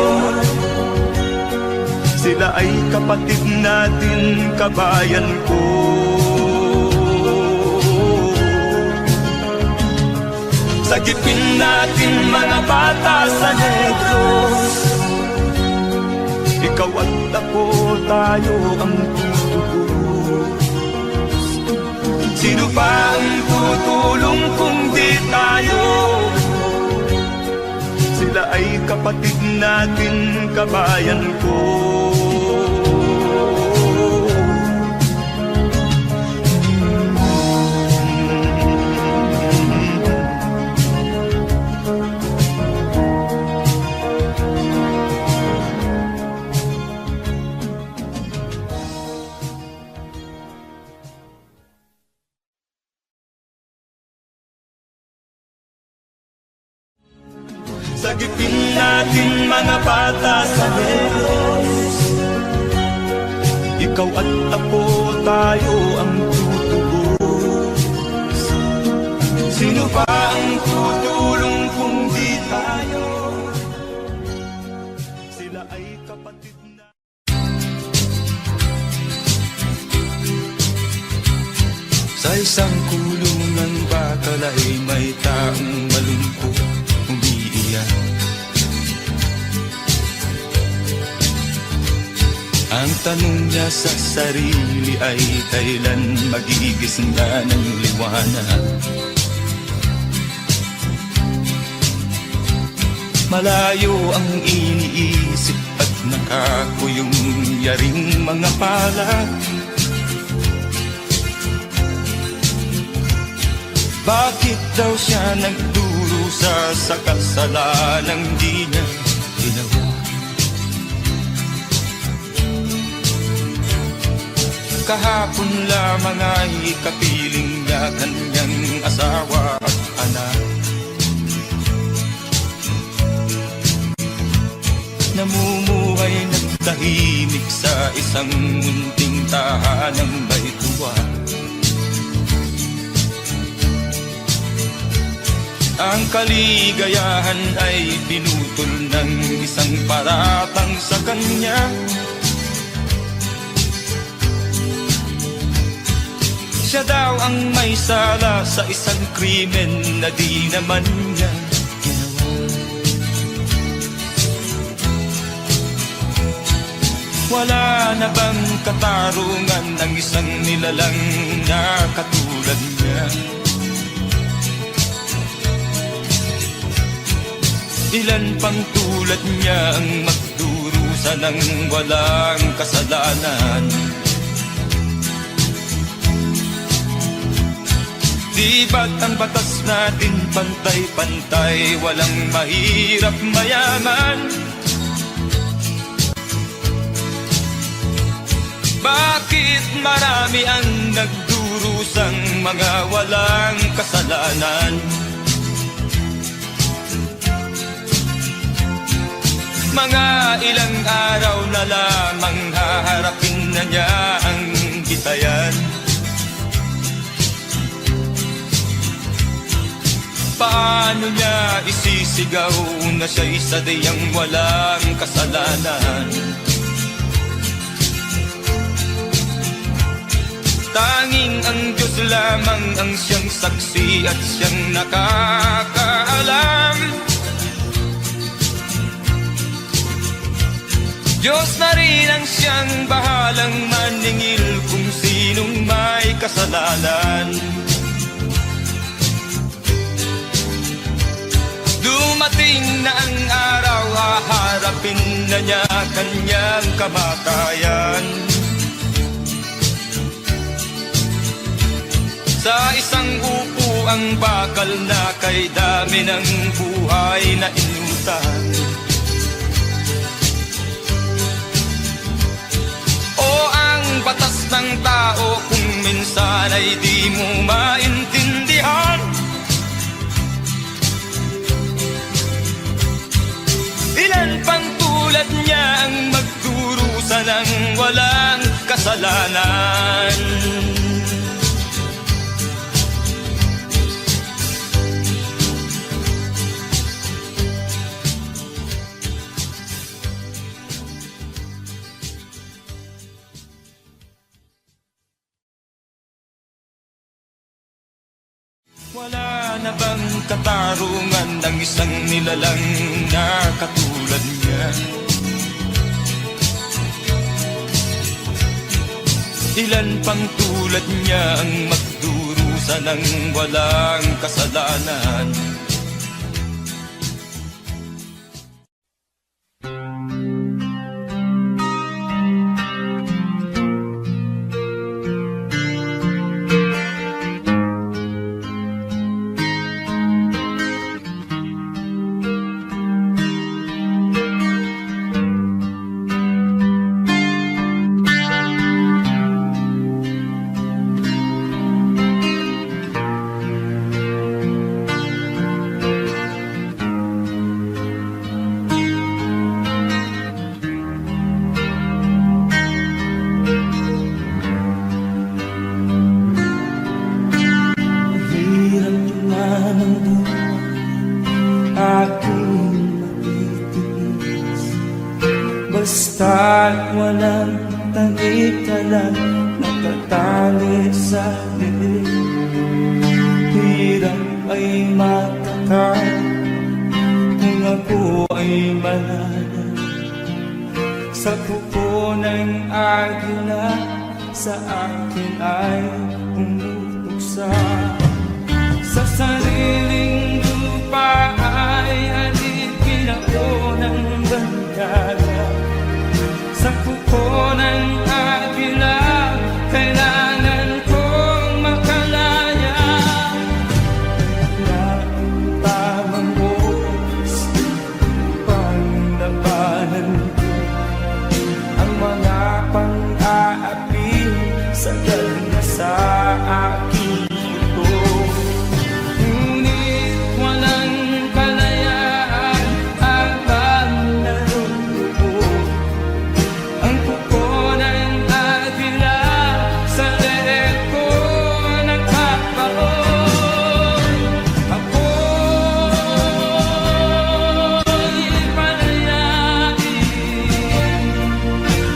S1: Sila ay kapatid natin, kabayan ko. Sagipin natin mga bata sa negros. Ikaw at ako, tayo ang tutubos. Sino pa ang tutulong kung di tayo? Sila ay kapatid natin, kabayan ko. Sagipin natin mga bata sa negros. Ikaw at ako, tayo ang tutubos. Sino ba ang tutulong kung di tayo? Sila ay kapatid na. Sa isang kulungan bakal ay may taong malungkot umiiyak. Ang tanong niya sa sarili ay kailan magigising na ng liwanag. Malayo ang iniisip at nakakuyong yaring mga palad. Bakit daw siya nagdurusa sa kasalanang di niya ginawa? Kahapon lamang ay kapiling niya kanyang asawa at anak. Namumuhay ng tahimik sa isang munting tahanang may tuwa. Ang kaligayahan ay pinutol ng isang paratang sa kanya. Siya daw ang may sala sa isang krimen na di naman niya ginawa. Wala na bang katarungan ng isang nilalang na katulad niya? Ilan pang tulad niya ang magdurusa ng walang kasalanan? Di ba't ang batas natin pantay-pantay, walang mahirap mayaman? Bakit marami ang nagdurusang mga walang kasalanan? Mga ilang araw na lamang haharapin na niya ang bitayan. Paano niya isisigaw na siya'y sadyang walang kasalanan? Tanging ang Diyos lamang ang siyang saksi at siyang nakakaalam. Diyos na rin ang siyang bahalang maningil kung sinong may kasalanan. Dumating na ang araw, haharapin na niya kanyang kamatayan. Sa isang upo ang bakal na kay dami ng buhay na inutang. O ang batas ng tao kung minsan ay di mo maintindihan. Ilan pang tulad niya ang magdurusa ng walang kasalanan? Wala na bang katarungan ng isang nilalang na katulad niya? Ilan pang tulad niya ang magdurusa ng walang kasalanan?
S4: Basta't walang tangitalan, natatali sa dilim. Hirap ay matakan kung ako ay malala. Sa kuko ng agila, sa akin ay umutuksa. Sa sariling lupa ay alipin ako ng bandala. Sa kuko ng agila, kailangan kong makalaya. Na ang tamang oras upang labanan ko ang mga pang-aapi sa na sa aking ito. Ngunit walang kalayaan habang naroroon ang kuko ng agila sa leeg ko nagpapaon. Ako'y palayain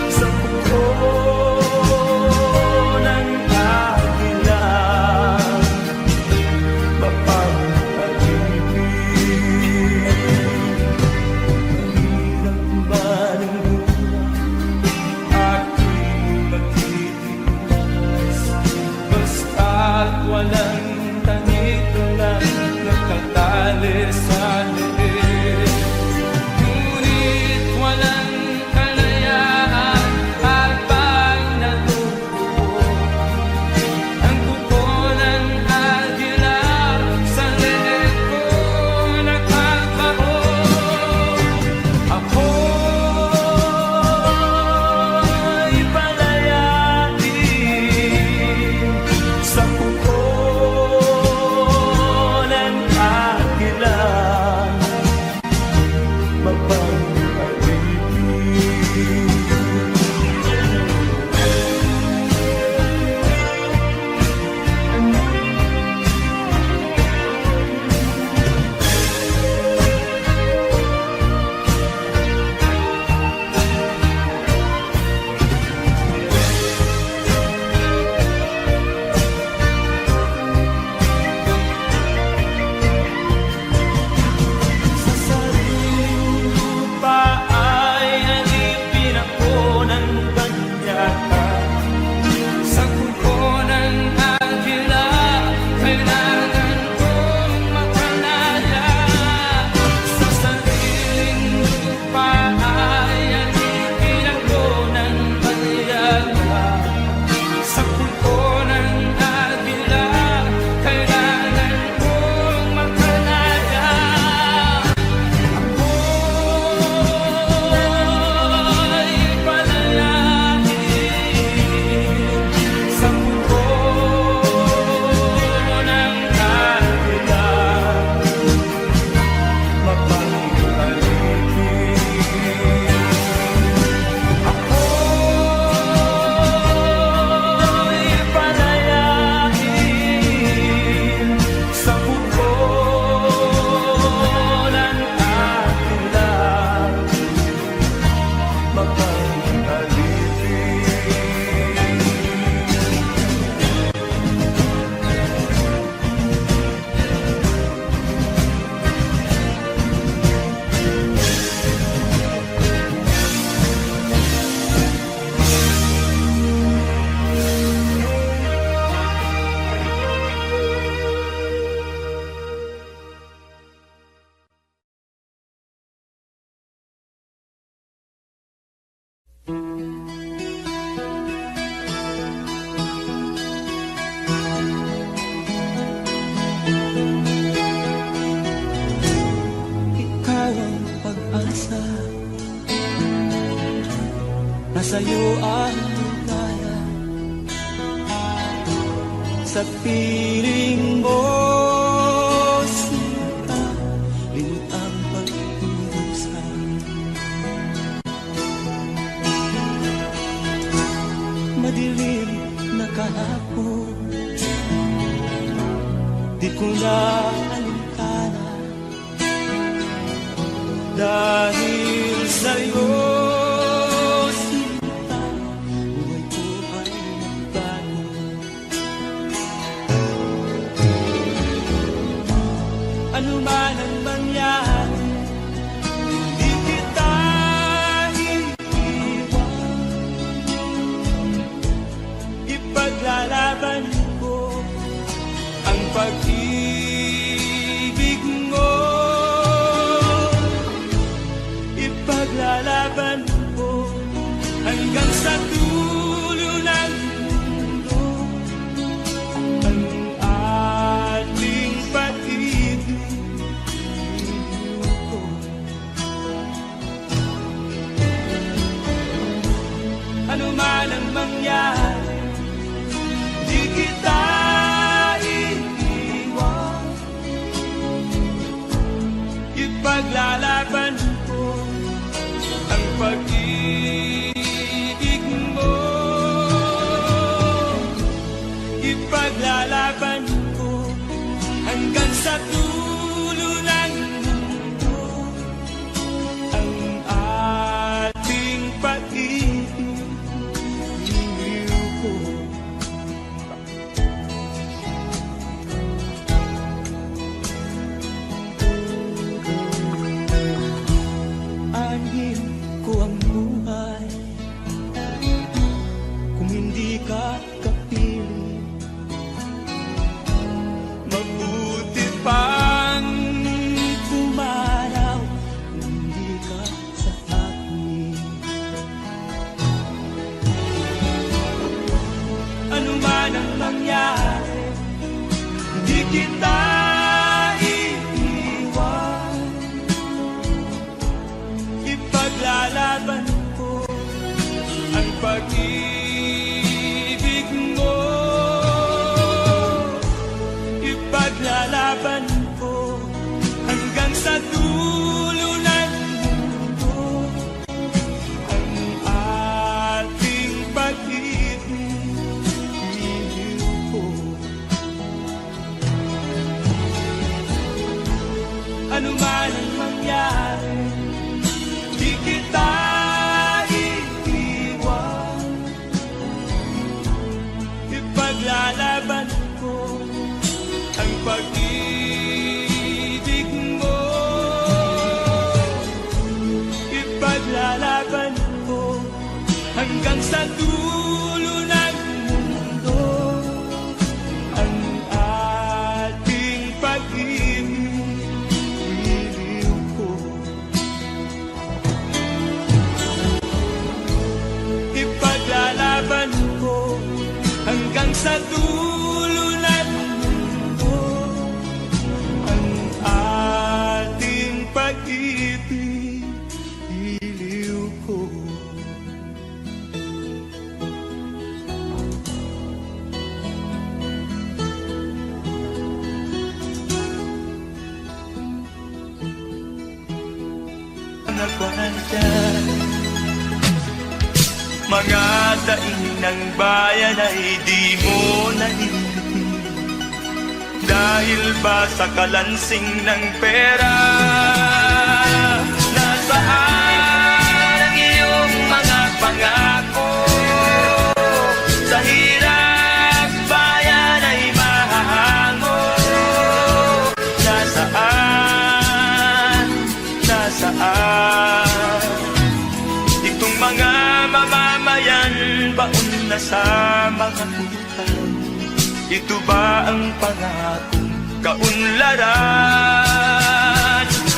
S4: sa kuko ng agila.
S1: pag-asa na sa'yo ang ligaya. Sa piling mo, sinta, limot ang pag-iusa. Madilim na kahapon, di ko na alintana. Dahil sa'yo, sinta, buhay ko ay nagbago. Ano man ang mangyari, di kita iiwan. Ipaglalaban ko ang pag-ibig mo. Ipaglalaban ko hanggang sa dulo ng mundo ang ating pag-ibig ko. Ano man ang mangyari, di kita iiwan. Ipaglalaban ko ang pag-ibig mo. Ipaglalaban ko hanggang sa dulo ng mundo ang ating pag-ibig ko. Anhin ko ang buhay kung hindi ka kapili. Mabuti pang pumaraw kung hindi ka sa akin. Ano man ang mangyari, hindi kita iiwan. Ipaglalaban ko ang pag-ibig mo. Ipaglalaban ko hanggang sa dulo ng mundo ang ating pag-ibig ko. Ano man ang mangyari, di kita iiwan. Ipaglalaban ko ang pag-ibig mo. Ipaglalaban ko hanggang sa dulo ng mundo ang ating pag-ibig ko. Ipaglalaban ko hanggang sa dulo ng mundo ang ating pag-ibig ko. Nagwandan mga daing ng bayan ay di mo nalilitin. Dahil ba sa kalansing ng pera? Nasaan ang iyong mga pangako? Sa hirap bayan ay mahahango. Nasaan? Nasaan? Itong mga mamamayan baon na sa mga utang. Ito ba ang pangakong kaunlaran?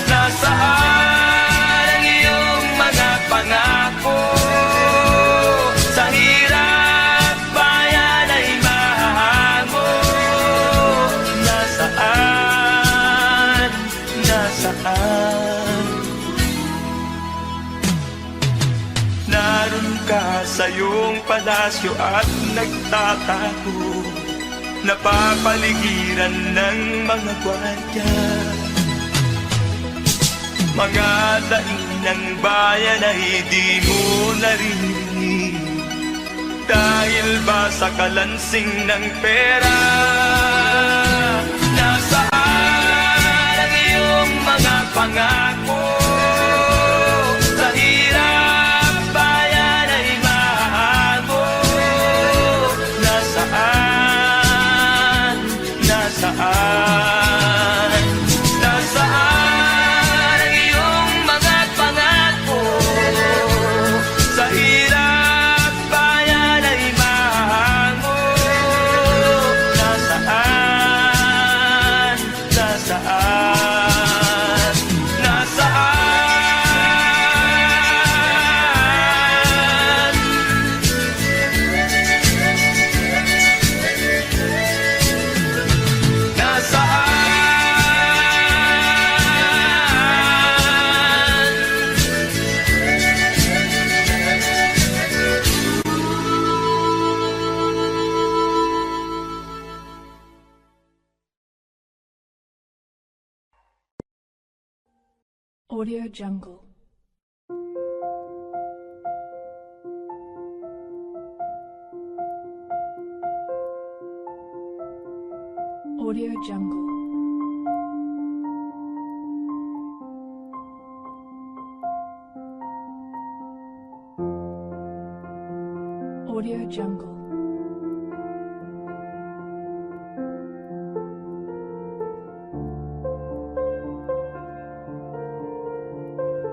S1: Nasaan ang iyong mga pangako? Sa hirap bayan ay mahahango. Nasaan? Nasaan? ka sa iyong palasyo at nagtatago, napapaligiran ng mga gwardiya. Mga daing ng bayan ay di mo naririnig, dahil ba sa kalansing ng pera? Nasaan ang iyong mga pangako? Sa hirap bayan ay mahago. Nasaan? Nasaan? Nasaan ang iyong mga pangako? Sa hirap bayan ay mahago. Nasaan? Nasaan? Nasaan? Nasaan?
S5: Audio Jungle. Audio Jungle. Audio Jungle.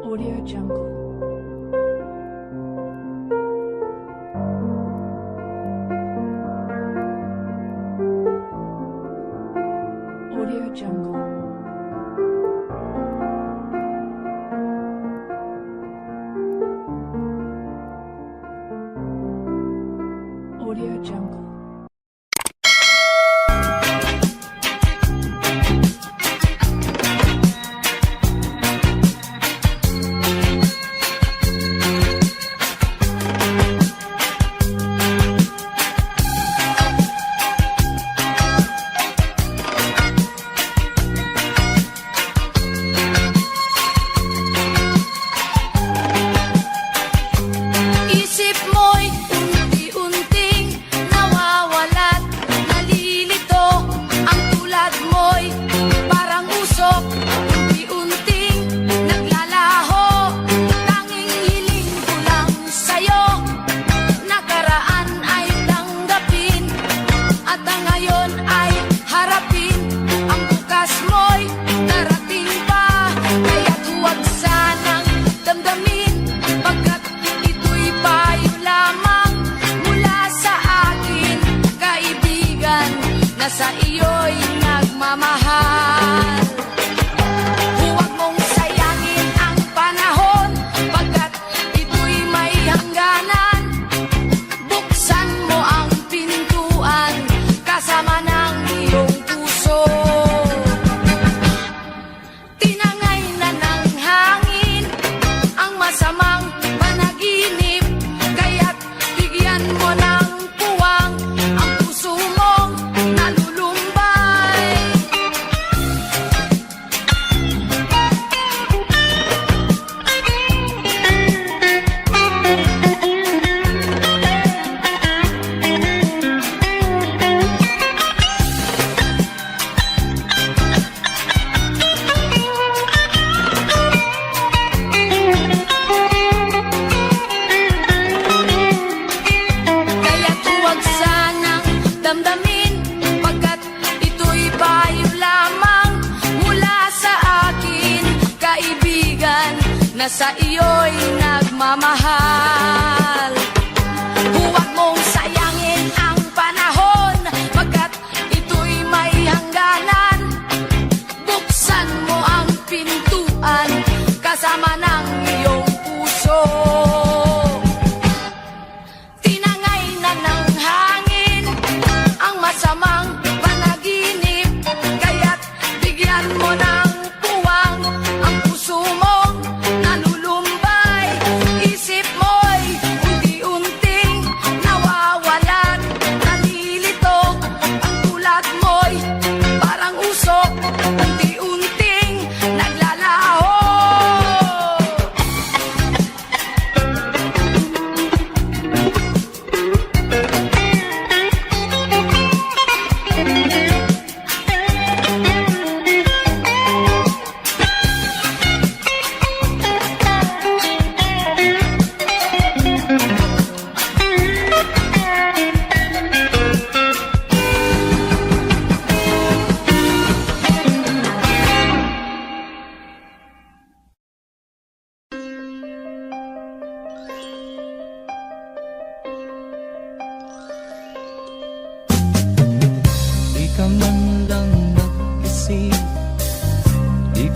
S5: Audio Jungle. Audio Jungle. Audio Jungle.
S3: Isip mo'y unti-unting nawawalat, nalilito. Ang tulad mo'y parang usok, unti-unting naglalaho. Tanging hiling ko lang sa'yo, nakaraan ay tanggapin, at ang ngayon ay harapin. Ang bukas mo'y darating pa, kaya't huwag sanang damdamin, pagkat ito'y payo lamang mula sa akin, kaibigan, na sa iyo'y nagmamahal. Huwag mong sayangin ang panahon, pagkat ito'y may hangganan. Buksan mo ang pintuan, kasama ng iyong puso. Tinangay na ng hangin ang masamang panaginip, kaya't bigyan mo ng puwang ang puso mong nalulumbay. Kaya't huwag sanang damdamin, pagkat ito'y payo lamang mula sa akin, kaibigan, na sa iyo'y nagmamahal. Huwag mong sayangin ang panahon, pagkat ito'y may hangganan. Buksan mo ang pintuan, kasama ng iyong puso. Tinangay na ng hangin ang masamang panaginip, kaya't bigyan mo ng puwang ang puso mong nalulumbay. Isip mo'y unti-unti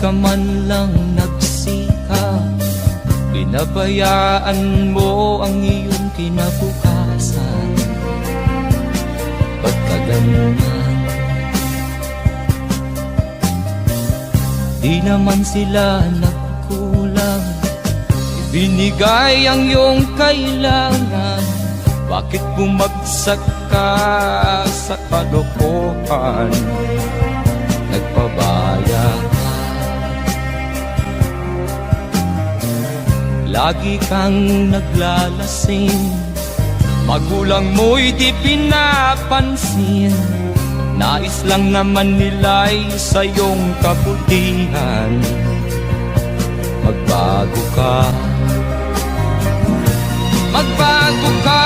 S4: ka man lang nagsikap, pinabayaan mo ang iyong kinabukasan. Ba't ka ganyan? Di naman sila nagkulang, binigay ang iyong kailangan. Bakit bumagsak ka sa kalokohan? Nagpabaya ka, lagi kang naglalasing, magulang mo'y di pinapansin. Nais lang naman nila'y sa iyong kabutihan. Magbago ka, magbago ka,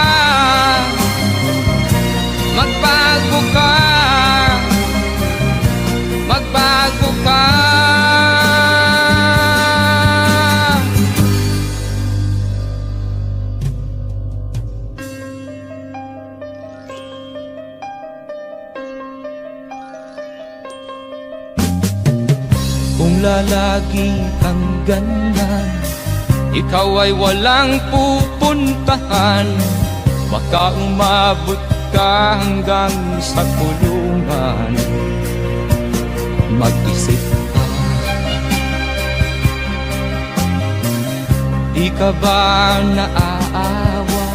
S4: magbago ka, magbago ka. Kung lalagi kang ganyan, ikaw ay walang pupuntahan. Baka umabot ka hanggang sa kulungan. Mag-isip ka, di ka ba naaawa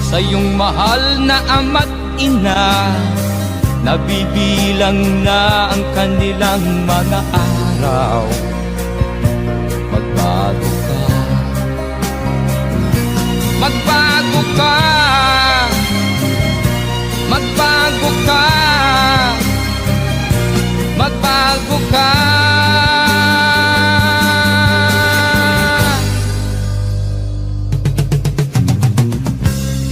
S4: sa iyong mahal na ama't ina? Nabibilang na ang kanilang mga araw. Magbago ka, magbago ka, magbago ka, magbago ka.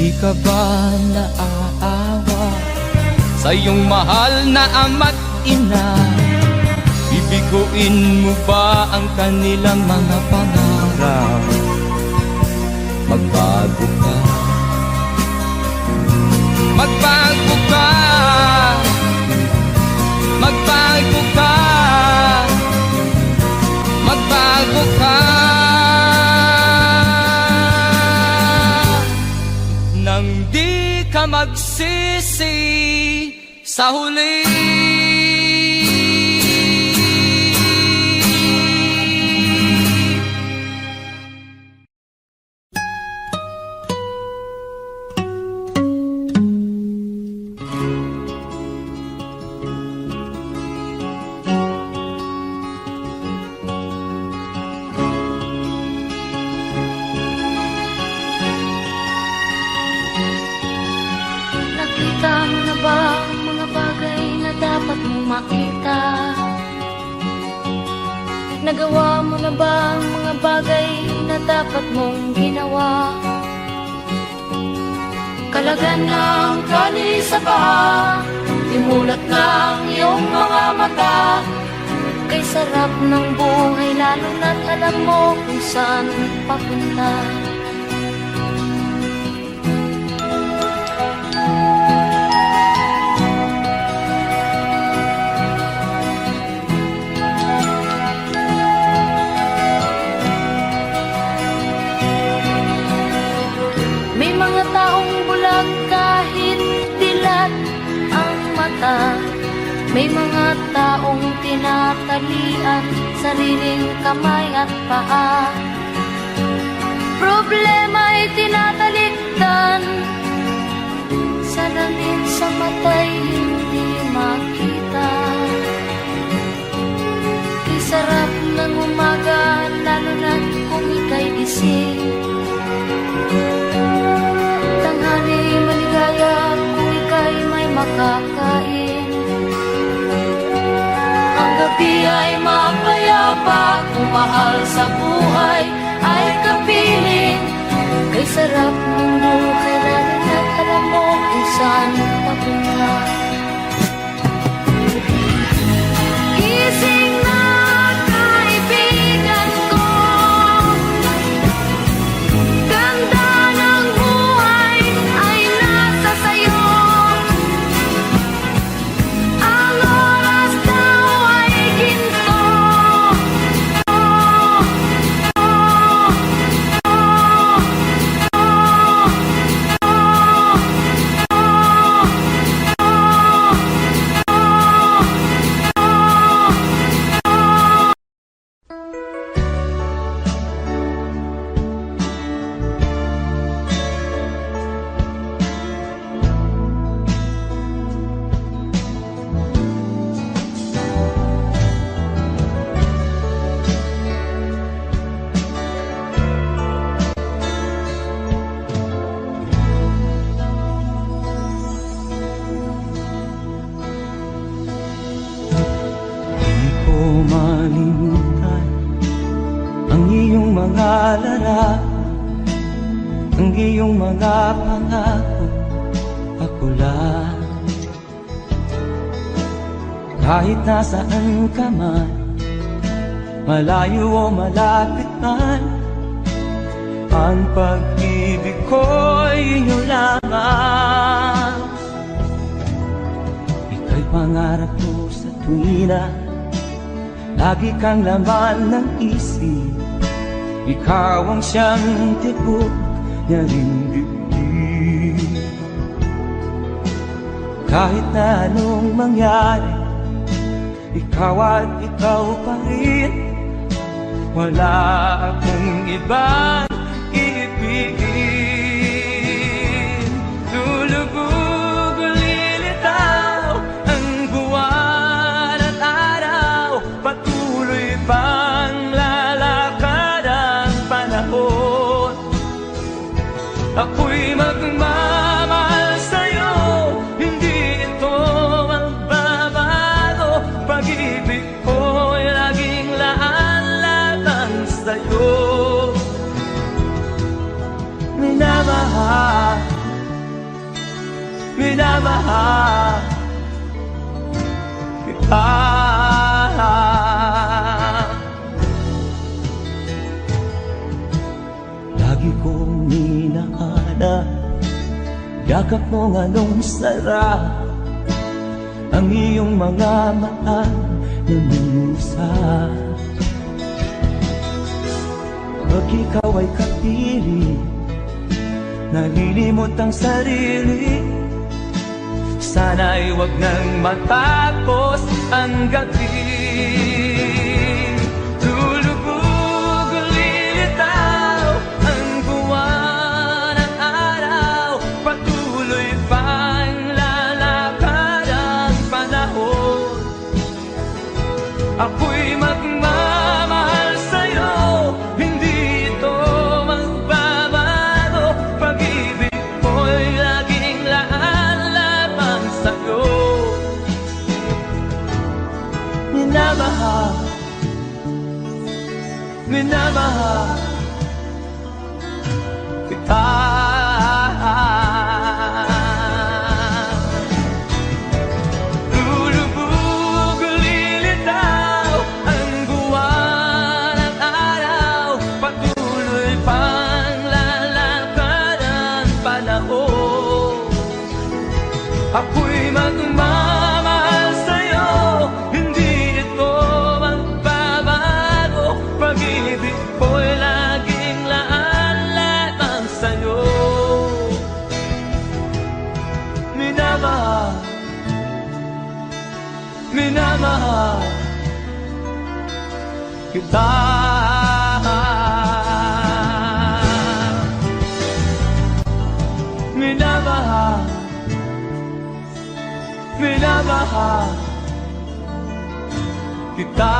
S4: Di ka ba naaawa sa iyong mahal na ama't ina? Bibiguin mo ba ang kanilang mga pangarap? Magbago ka, magbago ka, magbago ka, magbago ka. Nang di ka magsisi sa huli.
S3: Nakita mo na ba ang mga bagay na dapat mong makita? Nagawa mo na ba ang mga bagay na dapat mong ginawa? Kalagan ng kali sa paa, imulat ng iyong mga mata. Kay sarap ng buhay lalo na't alam mo kung saan papunta. May mga taong bulag kahit dilat ang mata. May mga taong tinatalian sariling kamay at paa. Problema'y tinatalikdan, salamin sa mata'y hindi makita. Kay sarap ng umaga lalo na't kung ika'y gising. Tanghali maligaya kung ika'y may makakain. Ang gabi ay mapayapa kung mahal sa buhay ay kapiling. Kay sarap ng buhay lalo na't alam mo kung saan papunta. Gising na kaibigan ko, ganda ng buhay ay nasa sayo. Ang oras daw ay ginto,
S4: ang iyong mga pangako, ako lang. Kahit nasaan ka man, malayo o malapit man, ang pag-ibig ko'y iyo lamang. Ika'y pangarap ko sa tuwina, lagi kang laman ng isip. Ikaw ang siyang tibok niya ring dibdib. Kahit na anong mangyari, ikaw at ikaw pa rin. Wala akong ibang iibigin. Lulubog o lilitaw ang buwan at araw, patuloy pang lalakad ang panahon. Ako'y magmamahal sa'yo, hindi ito magbabago. Pag-ibig ko'y laging laan lamang sa'yo. Minamahal, minamahal kita. Lagi kong minahana, yakap mong anong sarap, ang iyong mga mata na musa. Pag ikaw ay kapili, nalilimot ang sarili. Sana'y wag nang matapos ang gabi. Lulubog o lilitaw ang buwan at araw, patuloy pang lalakad ang panahon. Ako'y magmamahal sa'yo, hindi ito magbabago. Pag-ibig ko'y laging laan lamang sa'yo. Minamahal, minamahal kita. Lulubog o lilitaw ang buwan at araw, patuloy pang lalakad ang panahon. Ako'y magmamahal sa'yo, hindi ito magbabago. Pag-ibig ko'y laging laan lamang sa'yo. Minamahal, minamahal kita. Minamahal, minamahal kita.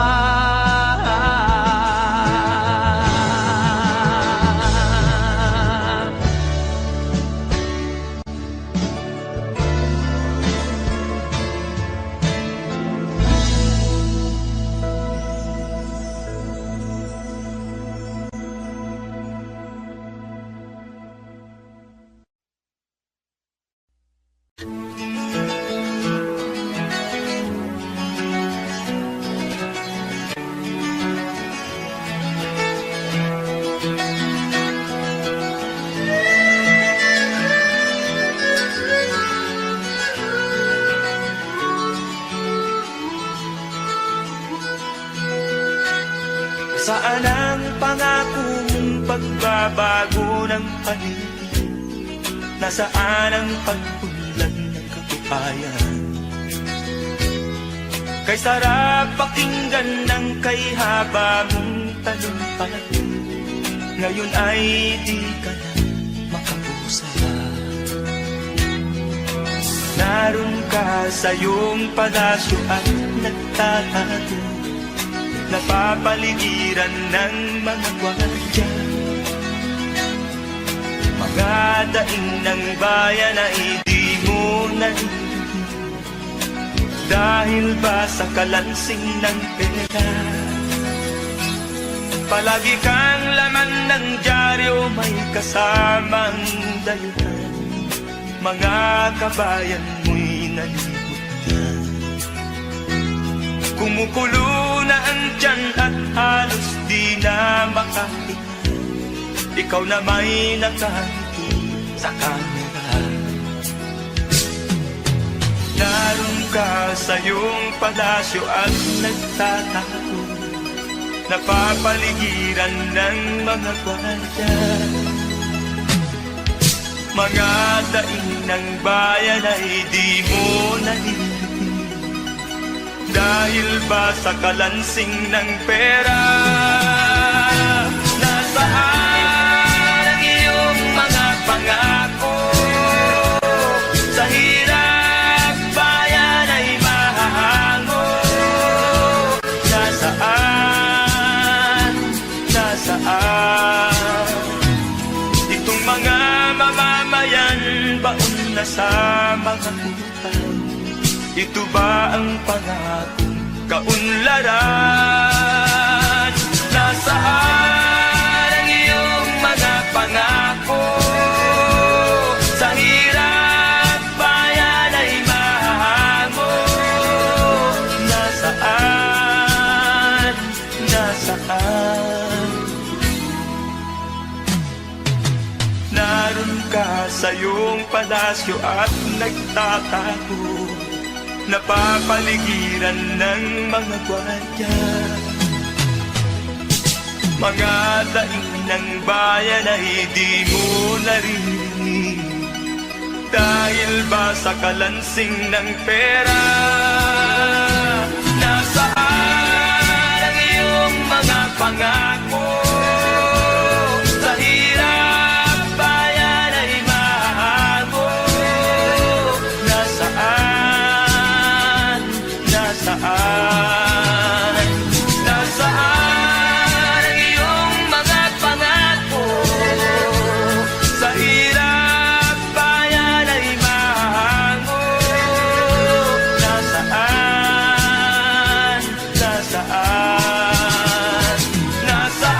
S1: Saan ang pangako mong pagbabago ng paligid? Nasaan ang pagpunlan ng kabuhayan? Kay sarap pakinggan ng kay haba mong talumpati, ngayon ay di ka na makapusa. Naroon ka sa iyong palasyo at nagtatago, napapaligiran ng mga gwardiya. Mga daing ng bayan na hindi mo narinig, dahil ba sa kalansing ng pera? Palagi kang laman ng dyaryo, may kasamang dayuhan, mga kabayan mo'y nalilimutan. Kumukulo na ang tiyan at halos di na makahinga, ikaw na may nakangiti sa kamera. Naroon ka sa iyong palasyo at nagtatago, napapaligiran ng mga gwardiya. Mga daing ng bayan ay di mo nalilimutan, dahil ba sa kalansing ng pera? Nasaan ang iyong mga pangako? Sa hirap bayan ay mahahango. Nasaan? Nasaan? Itong mga mamamayan, baon na sa mga utang. Ito ba ang pangakong kaunlaran? Nasaan ang iyong mga pangako? Sa hirap bayan ay mahahango. Nasaan? Nasaan? Naroon ka sa iyong palasyo at nagtatago, napapaligiran ng mga gwardiya. Mga daing ng bayan ay di mo naririnig, dahil ba sa kalansing ng pera? Nasaan ang iyong mga pangako? Sa hirap bayan ay mahahango. Nasaan? Nasaan? Nasaan ang iyong mga pangako? Sa hirap bayan ay mahahango. Nasaan? Nasaan? Nasaan?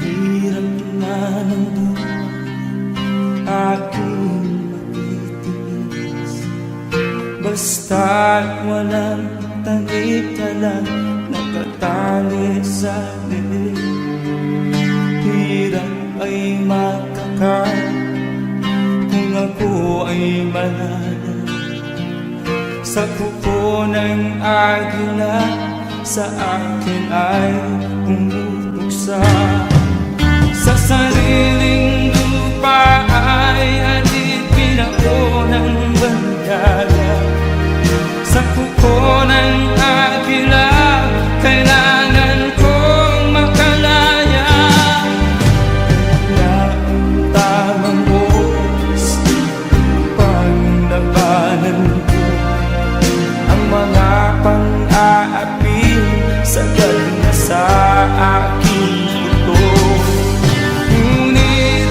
S1: Hirap na ng buhay aking matitiis, basta't walang tangip ka lang nakatali sa liit. Hirap ay makakain kung ako ay manalo sa kuko ng agila, sa akin ay pumupuksa. Sa sariling lupa ay alipin ako ng bandala, sa kuko ng agila kailangan kong makalaya. Na ang tamang oras upang labanan ko ang mga pang-aapi sagal na sa aking ito. Ngunit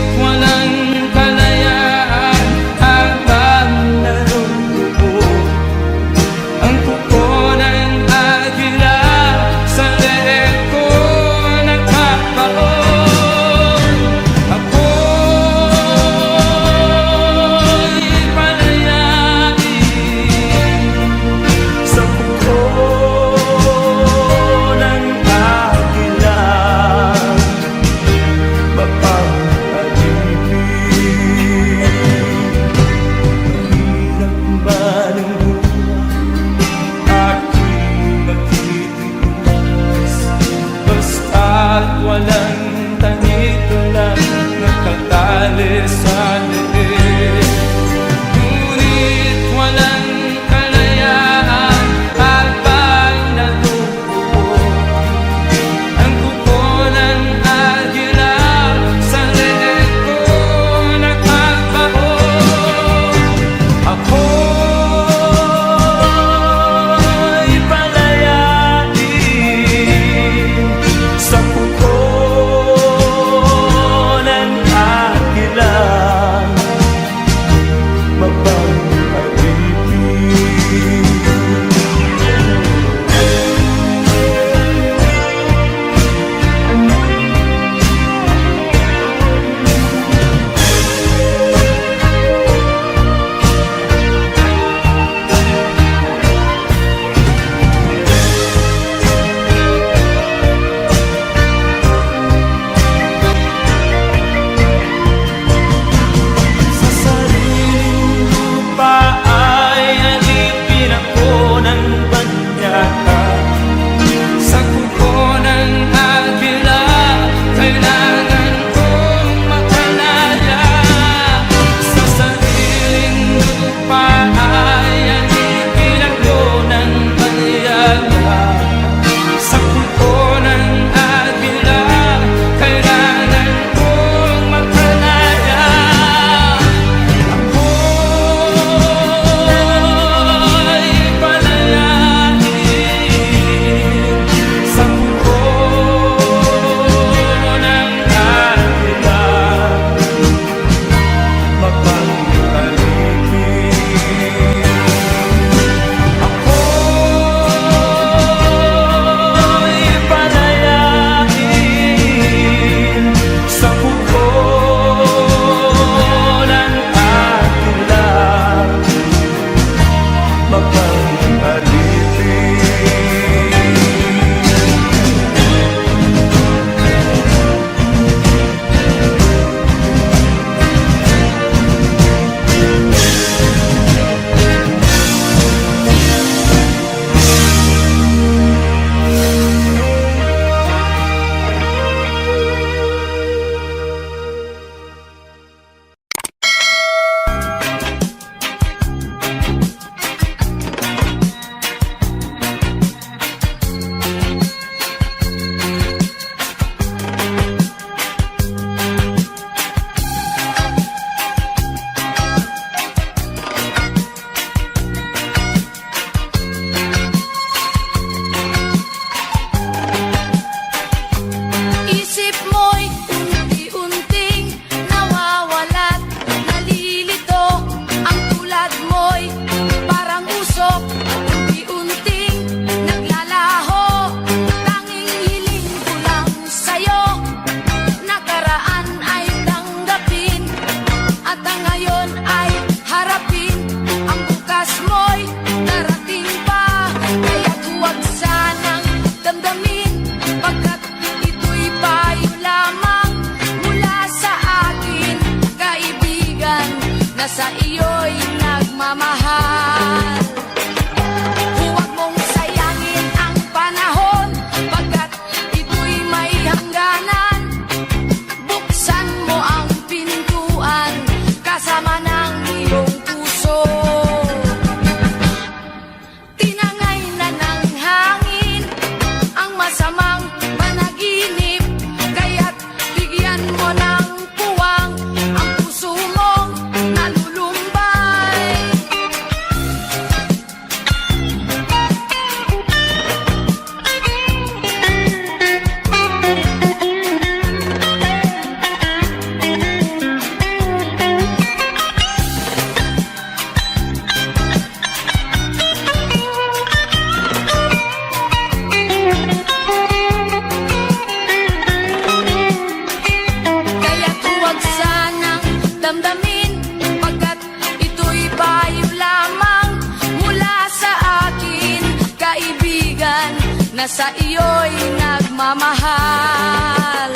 S3: sa iyo'y nagmamahal.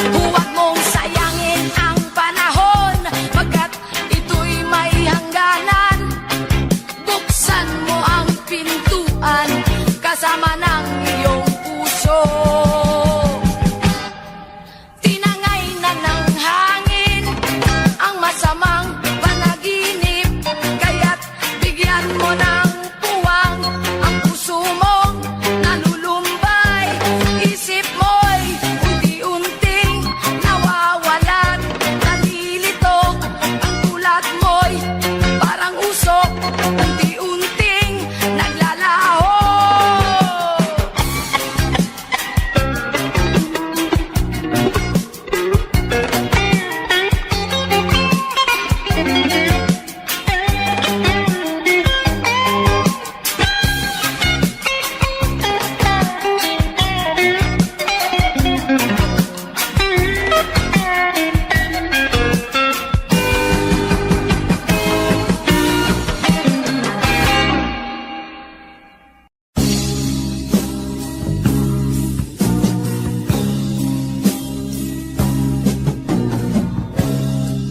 S3: Huwag mong sayangin ang panahon, pagkat ito'y may hangganan. Buksan mo ang pintuan kasama ng iyong puso. Tinangay na ng hangin ang masamang panaginip, kaya't bigyan mo ng puwang ang puso mong nalulumbay. Isip mo'y unti-unting nawawalan, nalilito ang tulad mo'y parang usok, unti-unting naglalaho.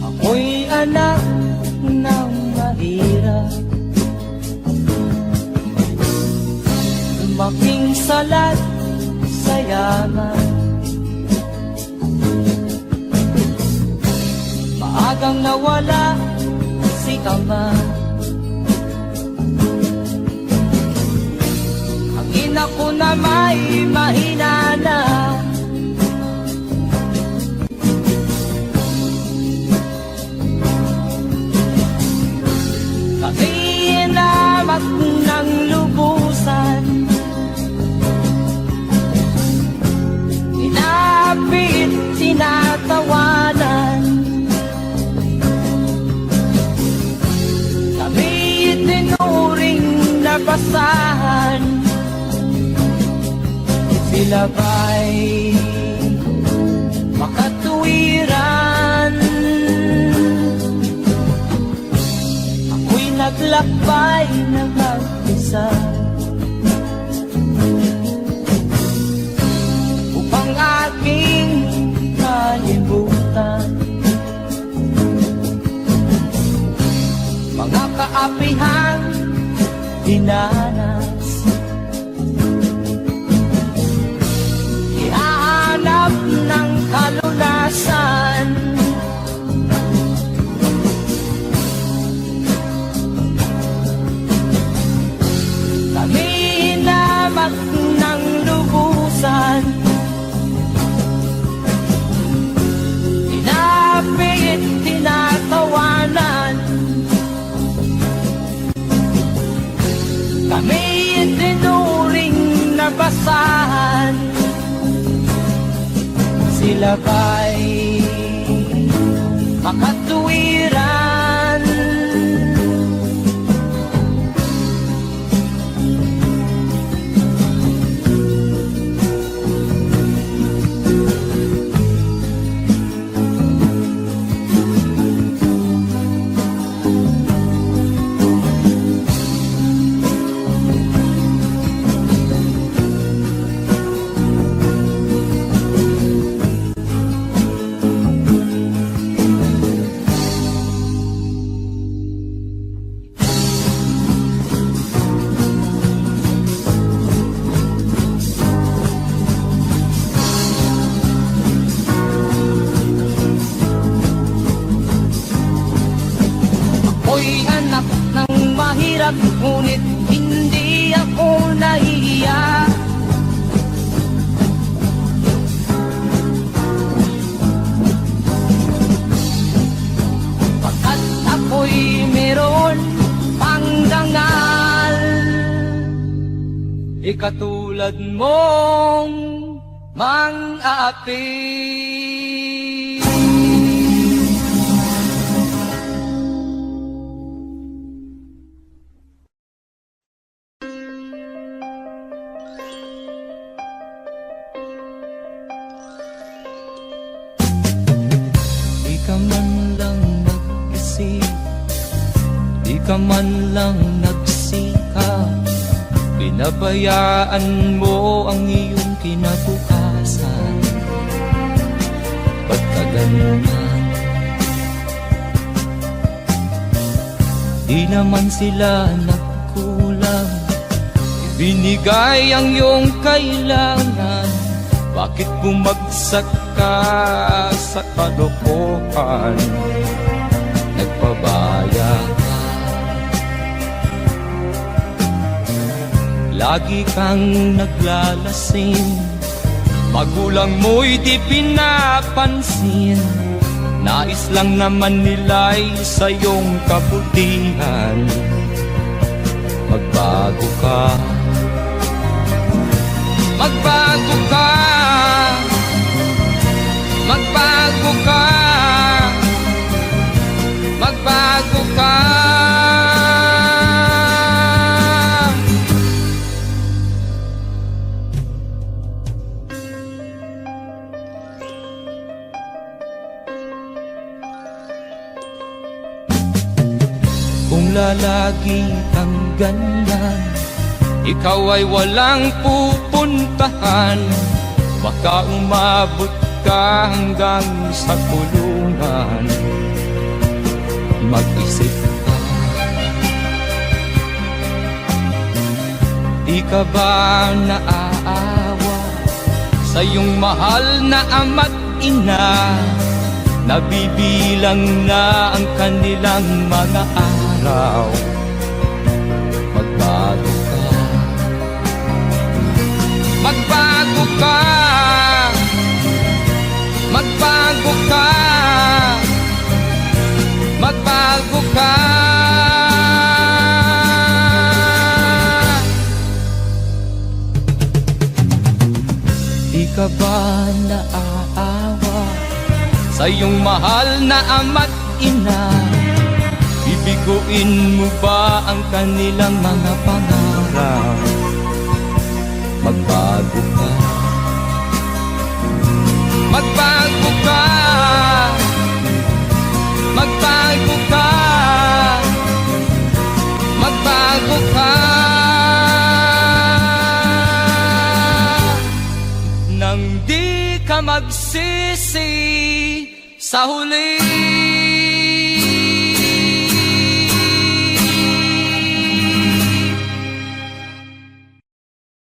S2: Ako'y anak ng mahirap, lumaking salat sa yaman. Maagang nawala si ama, ang ina ko na may mahina na. Kami namat ng lubusan, inapit, tinatawanan. Kami itinuring na basahan, sila ba'y makatuwiran? Ako'y naglakbay na mag-isa upang aking kalimutan mga kaapihang dinanas. Ihahanap ng kalunasan, kami hinamat ng lubusan, inapit, tinatawanan. Kami itinuring na basahan, sila ba'y makatuwiran? Ako'y anak ng mahirap, ngunit hindi ako nahihiya. Pagkat ako'y meron pang dangal, ikatulad mong mang-aapi. Di ka man lang nag-isip, di ka man lang nagsikap,
S4: Nabayaan mo ang iyong kinabukasan. Pagkaganunan, di naman sila nagkulang. Ibinigay ang iyong kailangan. Bakit bumagsak ka sa kalokohan? Nagpabaya ka, lagi kang naglalasing. Magulang mo'y di pinapansin. Nais lang naman nila'y sa iyong kabutihan. Magbago ka, magbago ka, magbago ka, magbago ka. Kung lalagi kang ganyan, ikaw ay walang pupuntahan. Baka umabot ka hanggang sa kulungan. Mag-isip ka, di ka ba naaawa sa iyong mahal na ama't ina? Nabibilang na ang kanilang mga araw. Magbago ka, magbago ka, magbago ka, magbago ka. Di ka ba naaawa sa iyong mahal na ama't ina? Bibiguin mo ba ang kanilang mga pangarap? Magbago ka, magbago ka, magbago ka, magbago ka. Nang di ka magsisi sa huli.